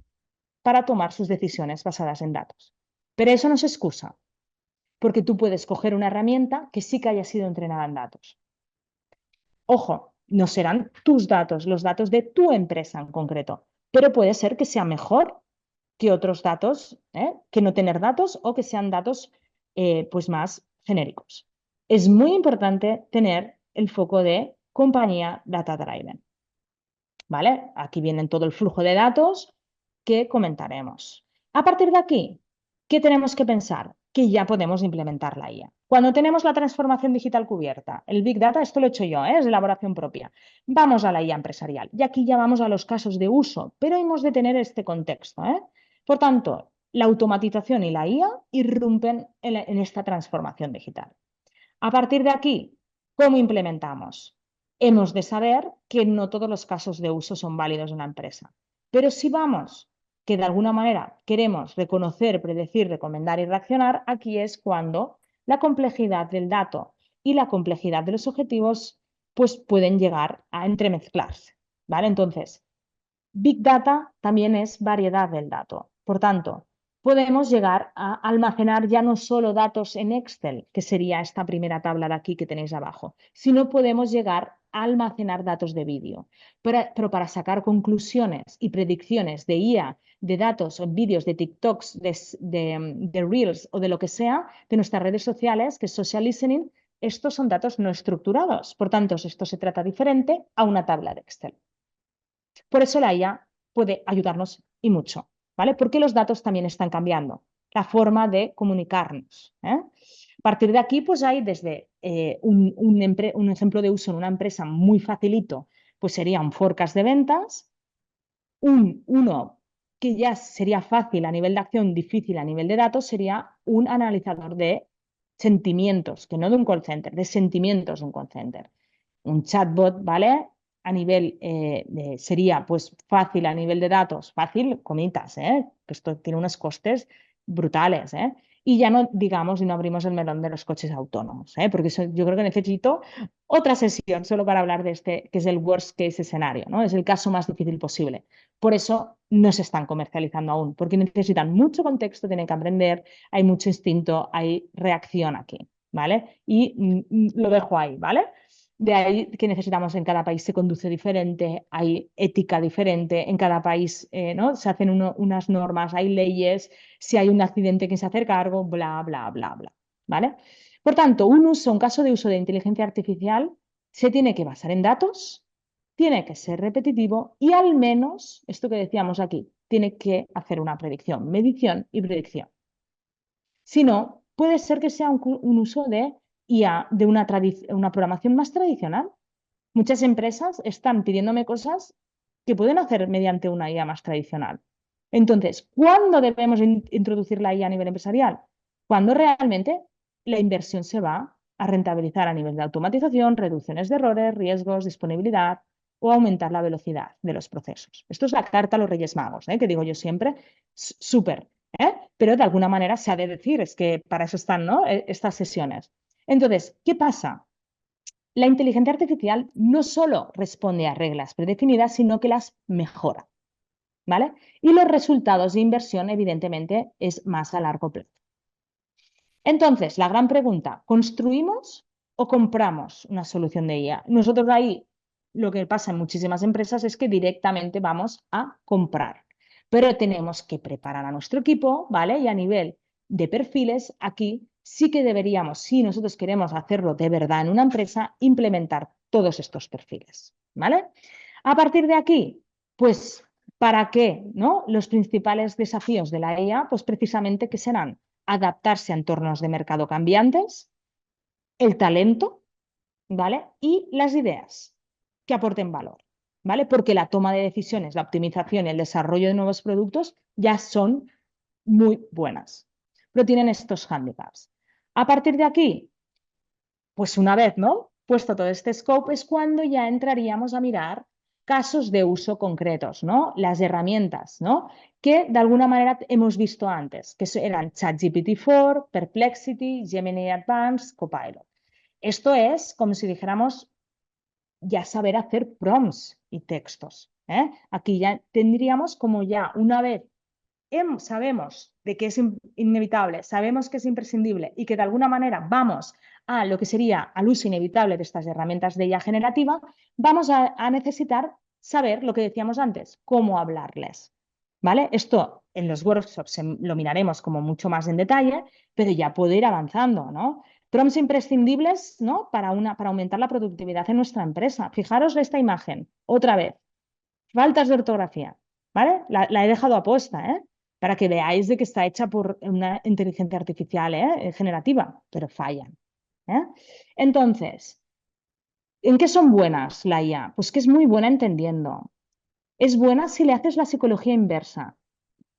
Speaker 1: para tomar sus decisiones basadas en datos. Pero eso no es excusa, porque tú puedes coger una herramienta que sí que haya sido entrenada en datos. Ojo, no serán tus datos, los datos de tu empresa en concreto, pero puede ser que sea mejor que otros datos, que no tener datos o que sean datos pues más genéricos. Es muy importante tener el foco de compañía data driven. ¿Vale? Aquí vienen todo el flujo de datos que comentaremos. A partir de aquí, ¿qué tenemos que pensar? Que ya podemos implementar la IA. Cuando tenemos la transformación digital cubierta, el Big Data, esto lo he hecho yo, es de elaboración propia. Vamos a la IA empresarial y aquí ya vamos a los casos de uso, pero hemos de tener este contexto. Por tanto, la automatización y la IA irrumpen en esta transformación digital. A partir de aquí, ¿cómo implementamos? hemos de saber que no todos los casos de uso son válidos en una empresa. Pero si vamos, que de alguna manera queremos reconocer, predecir, recomendar y reaccionar, aquí es cuando la complejidad del dato y la complejidad de los objetivos pues pueden llegar a entremezclarse, ¿vale? Entonces, Big Data también es variedad del dato. Por tanto, podemos llegar a almacenar ya no solo datos en Excel, que sería esta primera tabla de aquí que tenéis abajo, sino podemos llegar a almacenar datos de vídeo. Pero para sacar conclusiones y predicciones de IA, de datos o vídeos de TikToks, de Reels o de lo que sea, de nuestras redes sociales, que es social listening, estos son datos no estructurados. Por tanto, esto se trata diferente a una tabla de Excel. Por eso la IA puede ayudarnos y mucho, ¿vale? Porque los datos también están cambiando, la forma de comunicarnos, ¿eh? A partir de aquí, pues hay desde un ejemplo de uso en una empresa muy facilito, pues sería un forecast de ventas, uno que ya sería fácil a nivel de acción, difícil a nivel de datos, sería un analizador de sentimientos, que no de un call center, de sentimientos de un call center. Un chatbot, ¿vale? A nivel, sería pues fácil a nivel de datos, fácil, comitas, ¿eh? Que esto tiene unos costes brutales, ¿eh? Y ya no digamos y no abrimos el melón de los coches autónomos, ¿eh? Porque eso, yo creo que necesito otra sesión solo para hablar de este, que es el worst case escenario, ¿no? Es el caso más difícil posible. Por eso no se están comercializando aún, porque necesitan mucho contexto, tienen que aprender, hay mucho instinto, hay reacción aquí, ¿vale? Y lo dejo ahí, ¿vale? De ahí que necesitamos en cada país se conduce diferente, hay ética diferente, en cada país ¿no? Se hacen unas normas, hay leyes, si hay un accidente que se hace cargo, bla, bla, bla, bla. ¿Vale? Por tanto, un caso de uso de inteligencia artificial se tiene que basar en datos, tiene que ser repetitivo y al menos, esto que decíamos aquí, tiene que hacer una predicción, medición y predicción. Si no, puede ser que sea un uso de IA, de una programación más tradicional. Muchas empresas están pidiéndome cosas que pueden hacer mediante una IA más tradicional. Entonces, ¿cuándo debemos introducir la IA a nivel empresarial? Cuando realmente la inversión se va a rentabilizar a nivel de automatización, reducciones de errores, riesgos, disponibilidad o aumentar la velocidad de los procesos. Esto es la carta a los Reyes Magos, que digo yo siempre, súper, pero de alguna manera se ha de decir, es que para eso están, ¿no? Estas sesiones. Entonces, ¿qué pasa? La inteligencia artificial no solo responde a reglas predefinidas, sino que las mejora, ¿vale? Y los resultados de inversión, evidentemente, es más a largo plazo. Entonces, la gran pregunta, ¿construimos o compramos una solución de IA? Nosotros ahí lo que pasa en muchísimas empresas es que directamente vamos a comprar, pero tenemos que preparar a nuestro equipo, ¿vale? Y a nivel de perfiles, aquí sí que deberíamos, si nosotros queremos hacerlo de verdad en una empresa, implementar todos estos perfiles, ¿vale? A partir de aquí, pues, ¿para qué? ¿No? Los principales desafíos de la IA, pues precisamente que serán adaptarse a entornos de mercado cambiantes, el talento, ¿vale? Y las ideas que aporten valor, ¿vale? Porque la toma de decisiones, la optimización y el desarrollo de nuevos productos ya son muy buenas, pero tienen estos hándicaps. A partir de aquí, pues una vez, ¿no? Puesto todo este scope, es cuando ya entraríamos a mirar casos de uso concretos, ¿no? Las herramientas, ¿no? Que de alguna manera hemos visto antes, que eran ChatGPT-4, Perplexity, Gemini Advanced, Copilot. Esto es como si dijéramos ya saber hacer prompts y textos, ¿eh? Aquí ya tendríamos como ya una vez sabemos de que es inevitable, sabemos que es imprescindible y que de alguna manera vamos a lo que sería al uso inevitable de estas herramientas de IA generativa, vamos a necesitar saber lo que decíamos antes, cómo hablarles. ¿Vale? Esto en los workshops lo miraremos como mucho más en detalle, pero ya puede ir avanzando, ¿no? Prompts imprescindibles, ¿no? Para aumentar la productividad en nuestra empresa. Fijaros esta imagen, otra vez. Faltas de ortografía, ¿vale? La he dejado aposta, ¿eh? Para que veáis de que está hecha por una inteligencia artificial, generativa, pero fallan, ¿eh? Entonces, ¿en qué son buenas la IA? Pues que es muy buena entendiendo. Es buena si le haces la psicología inversa.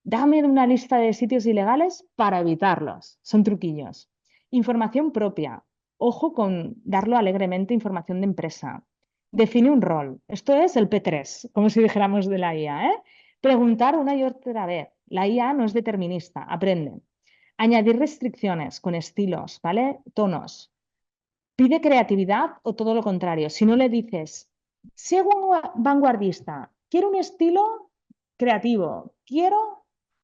Speaker 1: Dame una lista de sitios ilegales para evitarlos. Son truquillos. Información propia. Ojo con darlo alegremente información de empresa. Define un rol. Esto es el P3, como si dijéramos de la IA, ¿eh? Preguntar una y otra vez. La IA no es determinista, aprende. Añadir restricciones con estilos, ¿vale? Tonos. Pide creatividad o todo lo contrario. Si no le dices, sé vanguardista, quiero un estilo creativo, quiero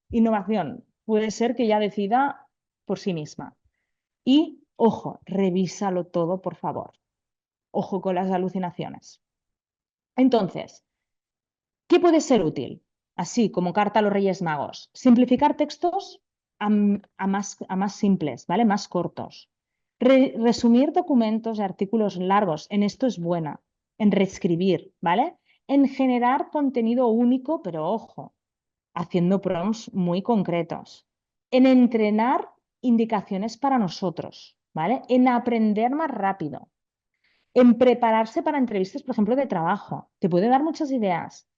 Speaker 1: innovación, puede ser que ya decida por sí misma. Y, ojo, revísalo todo, por favor. Ojo con las alucinaciones. Entonces, ¿qué puede ser útil? Así como carta a los Reyes Magos. Simplificar textos a más simples, ¿vale? Más cortos. Resumir documentos y artículos largos. En esto es buena. En reescribir, ¿vale? En generar contenido único, pero ojo, haciendo prompts muy concretos. En entrenar indicaciones para nosotros, ¿vale? En aprender más rápido. En prepararse para entrevistas, por ejemplo, de trabajo. Te puede dar muchas ideas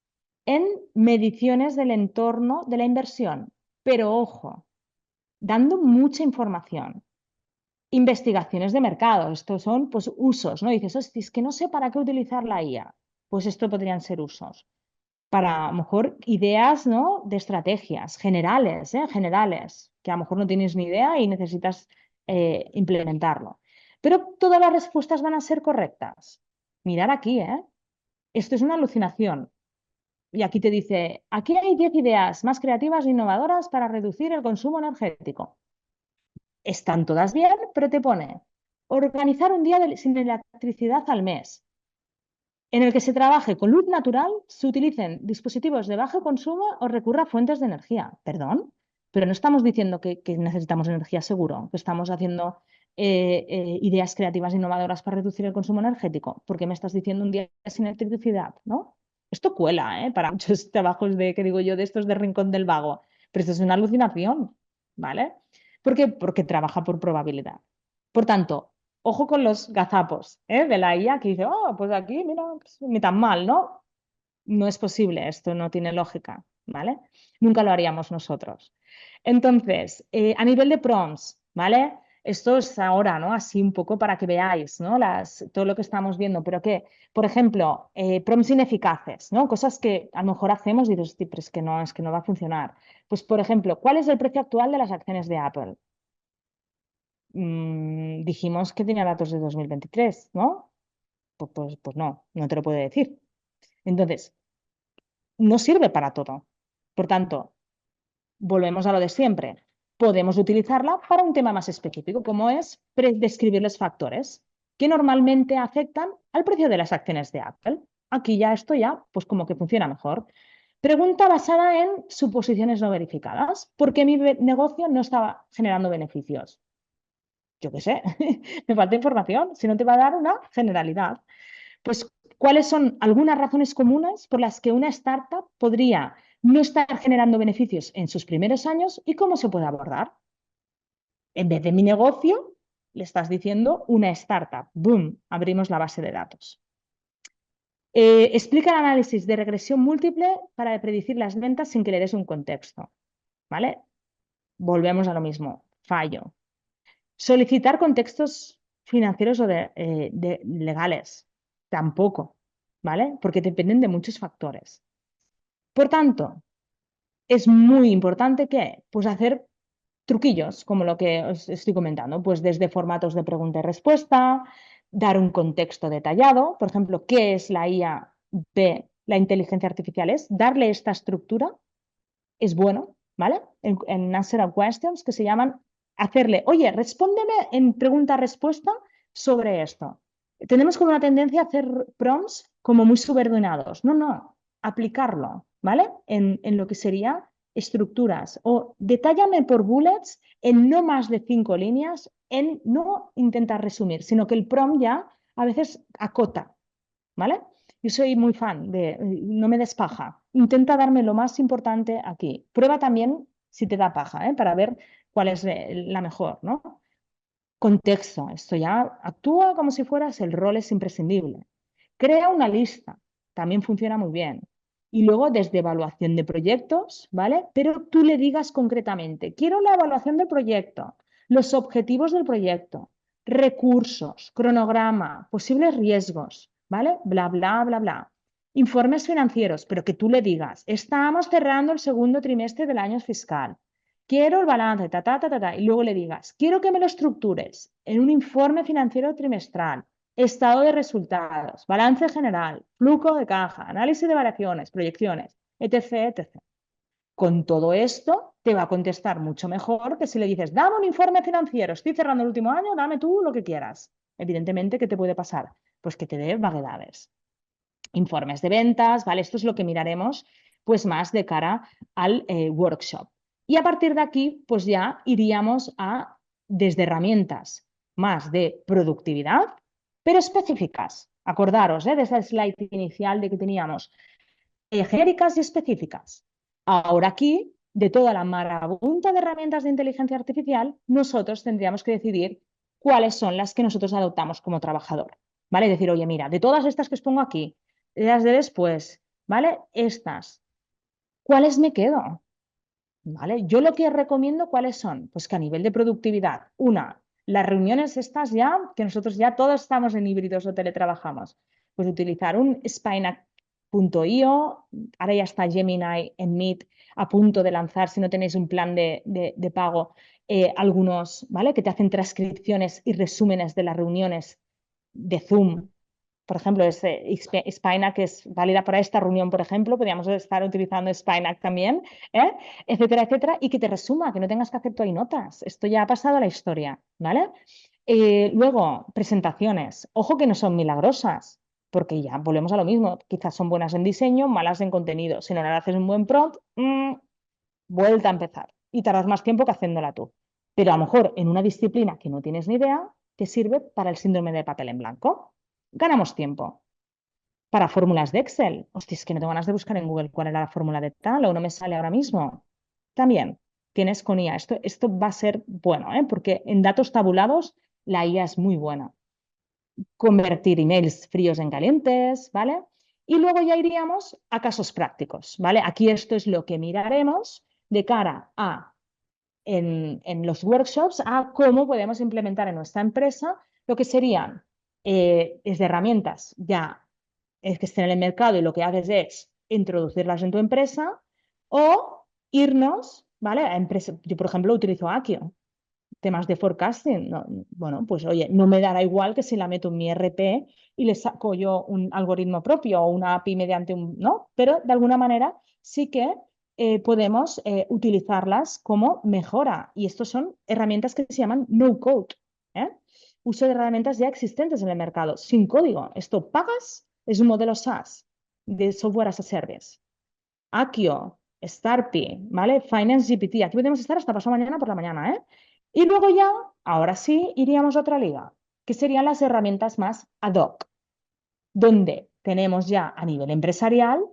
Speaker 1: en mediciones del entorno de la inversión. Pero ojo, dando mucha información. Investigaciones de mercado, estos son pues usos, ¿no? Dices, hostia, es que no sé para qué utilizar la IA. Pues esto podrían ser usos. Para a lo mejor ideas, ¿no? De estrategias generales, ¿eh? Generales, que a lo mejor no tienes ni idea y necesitas implementarlo. Pero todas las respuestas van a ser correctas. Mirar aquí, ¿eh? Esto es una alucinación. Y aquí te dice, aquí hay 10 ideas más creativas e innovadoras para reducir el consumo energético. Están todas bien, pero te pone organizar un día sin electricidad al mes, en el que se trabaje con luz natural, se utilicen dispositivos de bajo consumo o recurra a fuentes de energía. Perdón, pero no estamos diciendo que necesitamos energía seguro, que estamos haciendo ideas creativas e innovadoras para reducir el consumo energético. ¿Por qué me estás diciendo un día sin electricidad? ¿No? Esto cuela, ¿eh? Para muchos trabajos de, que digo yo, de estos de Rincón del Vago. Pero esto es una alucinación, ¿vale? ¿Por qué? Porque trabaja por probabilidad. Por tanto, ojo con los gazapos, ¿eh? De la IA que dice, oh, pues aquí, mira, pues, ni tan mal, ¿no? No es posible, esto no tiene lógica, ¿vale? Nunca lo haríamos nosotros. Entonces, a nivel de prompts, ¿vale? Esto es ahora, ¿no? Así un poco para que veáis, ¿no? Todo lo que estamos viendo, pero que, por ejemplo, prompts ineficaces, ¿no? Cosas que a lo mejor hacemos y dices, "Hostia, pero es que no va a funcionar". Pues, por ejemplo, ¿cuál es el precio actual de las acciones de Apple? Dijimos que tenía datos de 2023, ¿no? Pues no, no te lo puedo decir. Entonces, no sirve para todo. Por tanto, volvemos a lo de siempre. Podemos utilizarla para un tema más específico, como es describir los factores que normalmente afectan al precio de las acciones de Apple. Aquí ya esto ya, pues como que funciona mejor. Pregunta basada en suposiciones no verificadas. ¿Por qué mi negocio no estaba generando beneficios? Yo qué sé, me falta información, si no te va a dar una generalidad. Pues, ¿cuáles son algunas razones comunes por las que una startup podría no estar generando beneficios en sus primeros años y cómo se puede abordar? En vez de mi negocio, le estás diciendo una startup. ¡Boom! Abrimos la base de datos. Explica el análisis de regresión múltiple para predecir las ventas sin que le des un contexto. ¿Vale? Volvemos a lo mismo. Fallo. Solicitar contextos financieros o de legales. Tampoco. ¿Vale? Porque dependen de muchos factores. Por tanto, es muy importante que, pues hacer truquillos, como lo que os estoy comentando, pues desde formatos de pregunta y respuesta, dar un contexto detallado, por ejemplo, ¿qué es la IA de la inteligencia artificial? Es darle esta estructura, es bueno, ¿vale? En Answer and Questions, que se llaman hacerle, oye, respóndeme en pregunta-respuesta sobre esto. Tenemos como una tendencia a hacer prompts como muy subordinados. No, no, aplicarlo, ¿vale? En lo que sería estructuras o detállame por bullets en no más de 5 líneas, en no intentar resumir, sino que el prompt ya a veces acota, ¿vale? Yo soy muy fan de, no me des paja, intenta darme lo más importante aquí. Prueba también si te da paja, ¿eh? Para ver cuál es la mejor, ¿no? Contexto, esto ya actúa como si fueras, el rol es imprescindible. Crea una lista, también funciona muy bien. Y luego desde evaluación de proyectos, ¿vale? Pero tú le digas concretamente, quiero la evaluación del proyecto, los objetivos del proyecto, recursos, cronograma, posibles riesgos, ¿vale? Bla, bla, bla, bla. Informes financieros, pero que tú le digas, estamos cerrando el segundo trimestre del año fiscal. Quiero el balance, ta, ta, ta, ta, ta, y luego le digas, quiero que me lo estructures en un informe financiero trimestral, estado de resultados, balance general, flujo de caja, análisis de variaciones, proyecciones, etc., etc. Con todo esto te va a contestar mucho mejor que si le dices, dame un informe financiero, estoy cerrando el último año, dame tú lo que quieras. Evidentemente, ¿qué te puede pasar? Pues que te dé vaguedades. Informes de ventas, ¿vale? Esto es lo que miraremos pues más de cara al workshop. Y a partir de aquí, pues ya iríamos a desde herramientas más de productividad, pero específicas. Acordaros, de esa slide inicial de que teníamos genéricas y específicas. Ahora aquí, de toda la marabunta de herramientas de inteligencia artificial, nosotros tendríamos que decidir cuáles son las que nosotros adoptamos como trabajador. ¿Vale? Decir, oye, mira, de todas estas que os pongo aquí, las de después, ¿vale? Estas, ¿cuáles me quedo? ¿Vale? Yo lo que recomiendo, ¿cuáles son? Pues que a nivel de productividad, una, las reuniones estas ya, que nosotros ya todos estamos en híbridos o teletrabajamos, pues utilizar un Spinac.io, ahora ya está Gemini en Meet a punto de lanzar, si no tenéis un plan de pago, algunos, ¿vale? Que te hacen transcripciones y resúmenes de las reuniones de Zoom. Por ejemplo, Spinac es válida para esta reunión, por ejemplo, podríamos estar utilizando Spinac también, ¿eh? Etcétera, etcétera, y que te resuma, que no tengas que hacer tú ahí notas. Esto ya ha pasado a la historia, ¿vale? Luego, presentaciones. Ojo que no son milagrosas, porque ya volvemos a lo mismo. Quizás son buenas en diseño, malas en contenido. Si no le haces un buen prompt, vuelta a empezar. Y tardas más tiempo que haciéndola tú. Pero a lo mejor en una disciplina que no tienes ni idea, te sirve para el síndrome de papel en blanco. Ganamos tiempo. Para fórmulas de Excel. Hostia, es que no tengo ganas de buscar en Google cuál era la fórmula de tal o no me sale ahora mismo. También tienes con IA. Esto va a ser bueno, ¿eh? Porque en datos tabulados la IA es muy buena. Convertir emails fríos en calientes, ¿vale? Y luego ya iríamos a casos prácticos, ¿vale? Aquí esto es lo que miraremos de cara a, en los workshops, a cómo podemos implementar en nuestra empresa lo que serían desde herramientas ya que estén en el mercado y lo que haces es introducirlas en tu empresa o irnos, ¿vale? A empresa. Yo, por ejemplo, utilizo Akio, temas de forecasting. No, bueno, pues oye, no me dará igual que si la meto en mi RP y le saco yo un algoritmo propio o una API mediante un, ¿no? Pero de alguna manera sí que podemos utilizarlas como mejora. Y estos son herramientas que se llaman no code, ¿eh? Uso de herramientas ya existentes en el mercado, sin código. Esto pagas, es un modelo SaaS, de software as a service. Akio, Starpy, ¿vale? Finance GPT. Aquí podemos estar hasta pasado mañana por la mañana, ¿eh? Y luego ya, ahora sí, iríamos a otra liga, que serían las herramientas más ad hoc, donde tenemos ya a nivel empresarial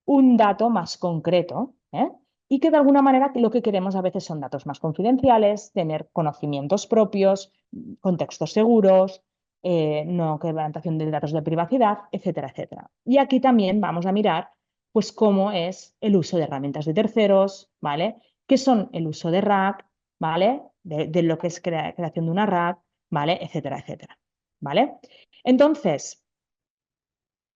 Speaker 1: un dato más concreto, ¿eh? Y que de alguna manera lo que queremos a veces son datos más confidenciales, tener conocimientos propios, contextos seguros, no quebrantación de datos de privacidad, etcétera, etcétera. Y aquí también vamos a mirar pues cómo es el uso de herramientas de terceros, ¿vale? ¿Qué son el uso de RAG, ¿vale? De lo que es creación de una RAG, ¿vale? Etcétera, etcétera, ¿vale? Entonces,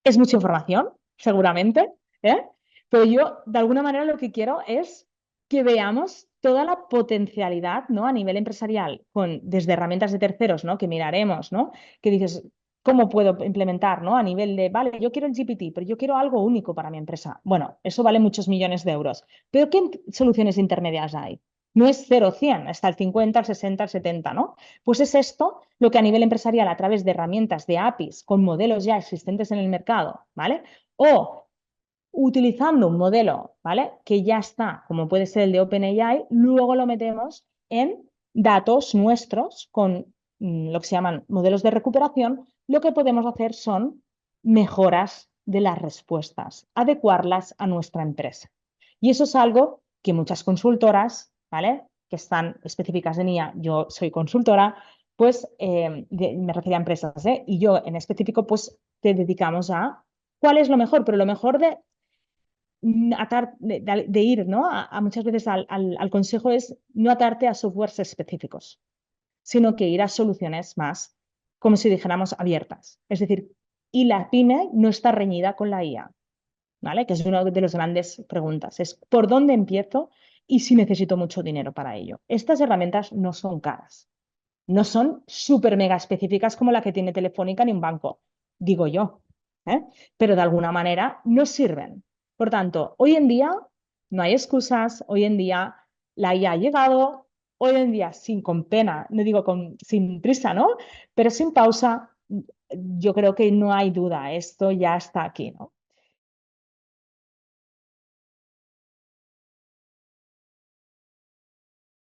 Speaker 1: es mucha información, seguramente, ¿eh? Pero yo, de alguna manera, lo que quiero es que veamos toda la potencialidad, ¿no? A nivel empresarial, desde herramientas de terceros, ¿no? Que miraremos, ¿no? Que dices, ¿cómo puedo implementar, ¿no? A nivel de, vale, yo quiero el GPT, pero yo quiero algo único para mi empresa. Bueno, eso vale muchos millones de euros. Pero ¿qué soluciones intermedias hay? No es 0-100, está el 50, el 60, el 70, ¿no? Pues es esto lo que a nivel empresarial, a través de herramientas de APIs con modelos ya existentes en el mercado, ¿vale? O utilizando un modelo, ¿vale? Que ya está, como puede ser el de OpenAI, luego lo metemos en datos nuestros con lo que se llaman modelos de recuperación. Lo que podemos hacer son mejoras de las respuestas, adecuarlas a nuestra empresa. Y eso es algo que muchas consultoras, ¿vale? Que están específicas en IA, yo soy consultora, pues me refiero a empresas, ¿eh? Y yo en específico, pues te dedicamos a cuál es lo mejor, pero lo mejor de ir, ¿no? A muchas veces al consejo es no atarte a softwares específicos, sino que ir a soluciones más, como si dijéramos, abiertas. Es decir, y la pyme no está reñida con la IA, ¿vale? Que es una de las grandes preguntas, es ¿por dónde empiezo y si necesito mucho dinero para ello? Estas herramientas no son caras, no son súper mega específicas como la que tiene Telefónica ni un banco, digo yo, ¿eh? Pero de alguna manera nos sirven. Por tanto, hoy en día no hay excusas, hoy en día la IA ha llegado, hoy en día sin con pena, no digo sin prisa, ¿no? Pero sin pausa, yo creo que no hay duda, esto ya está aquí, ¿no?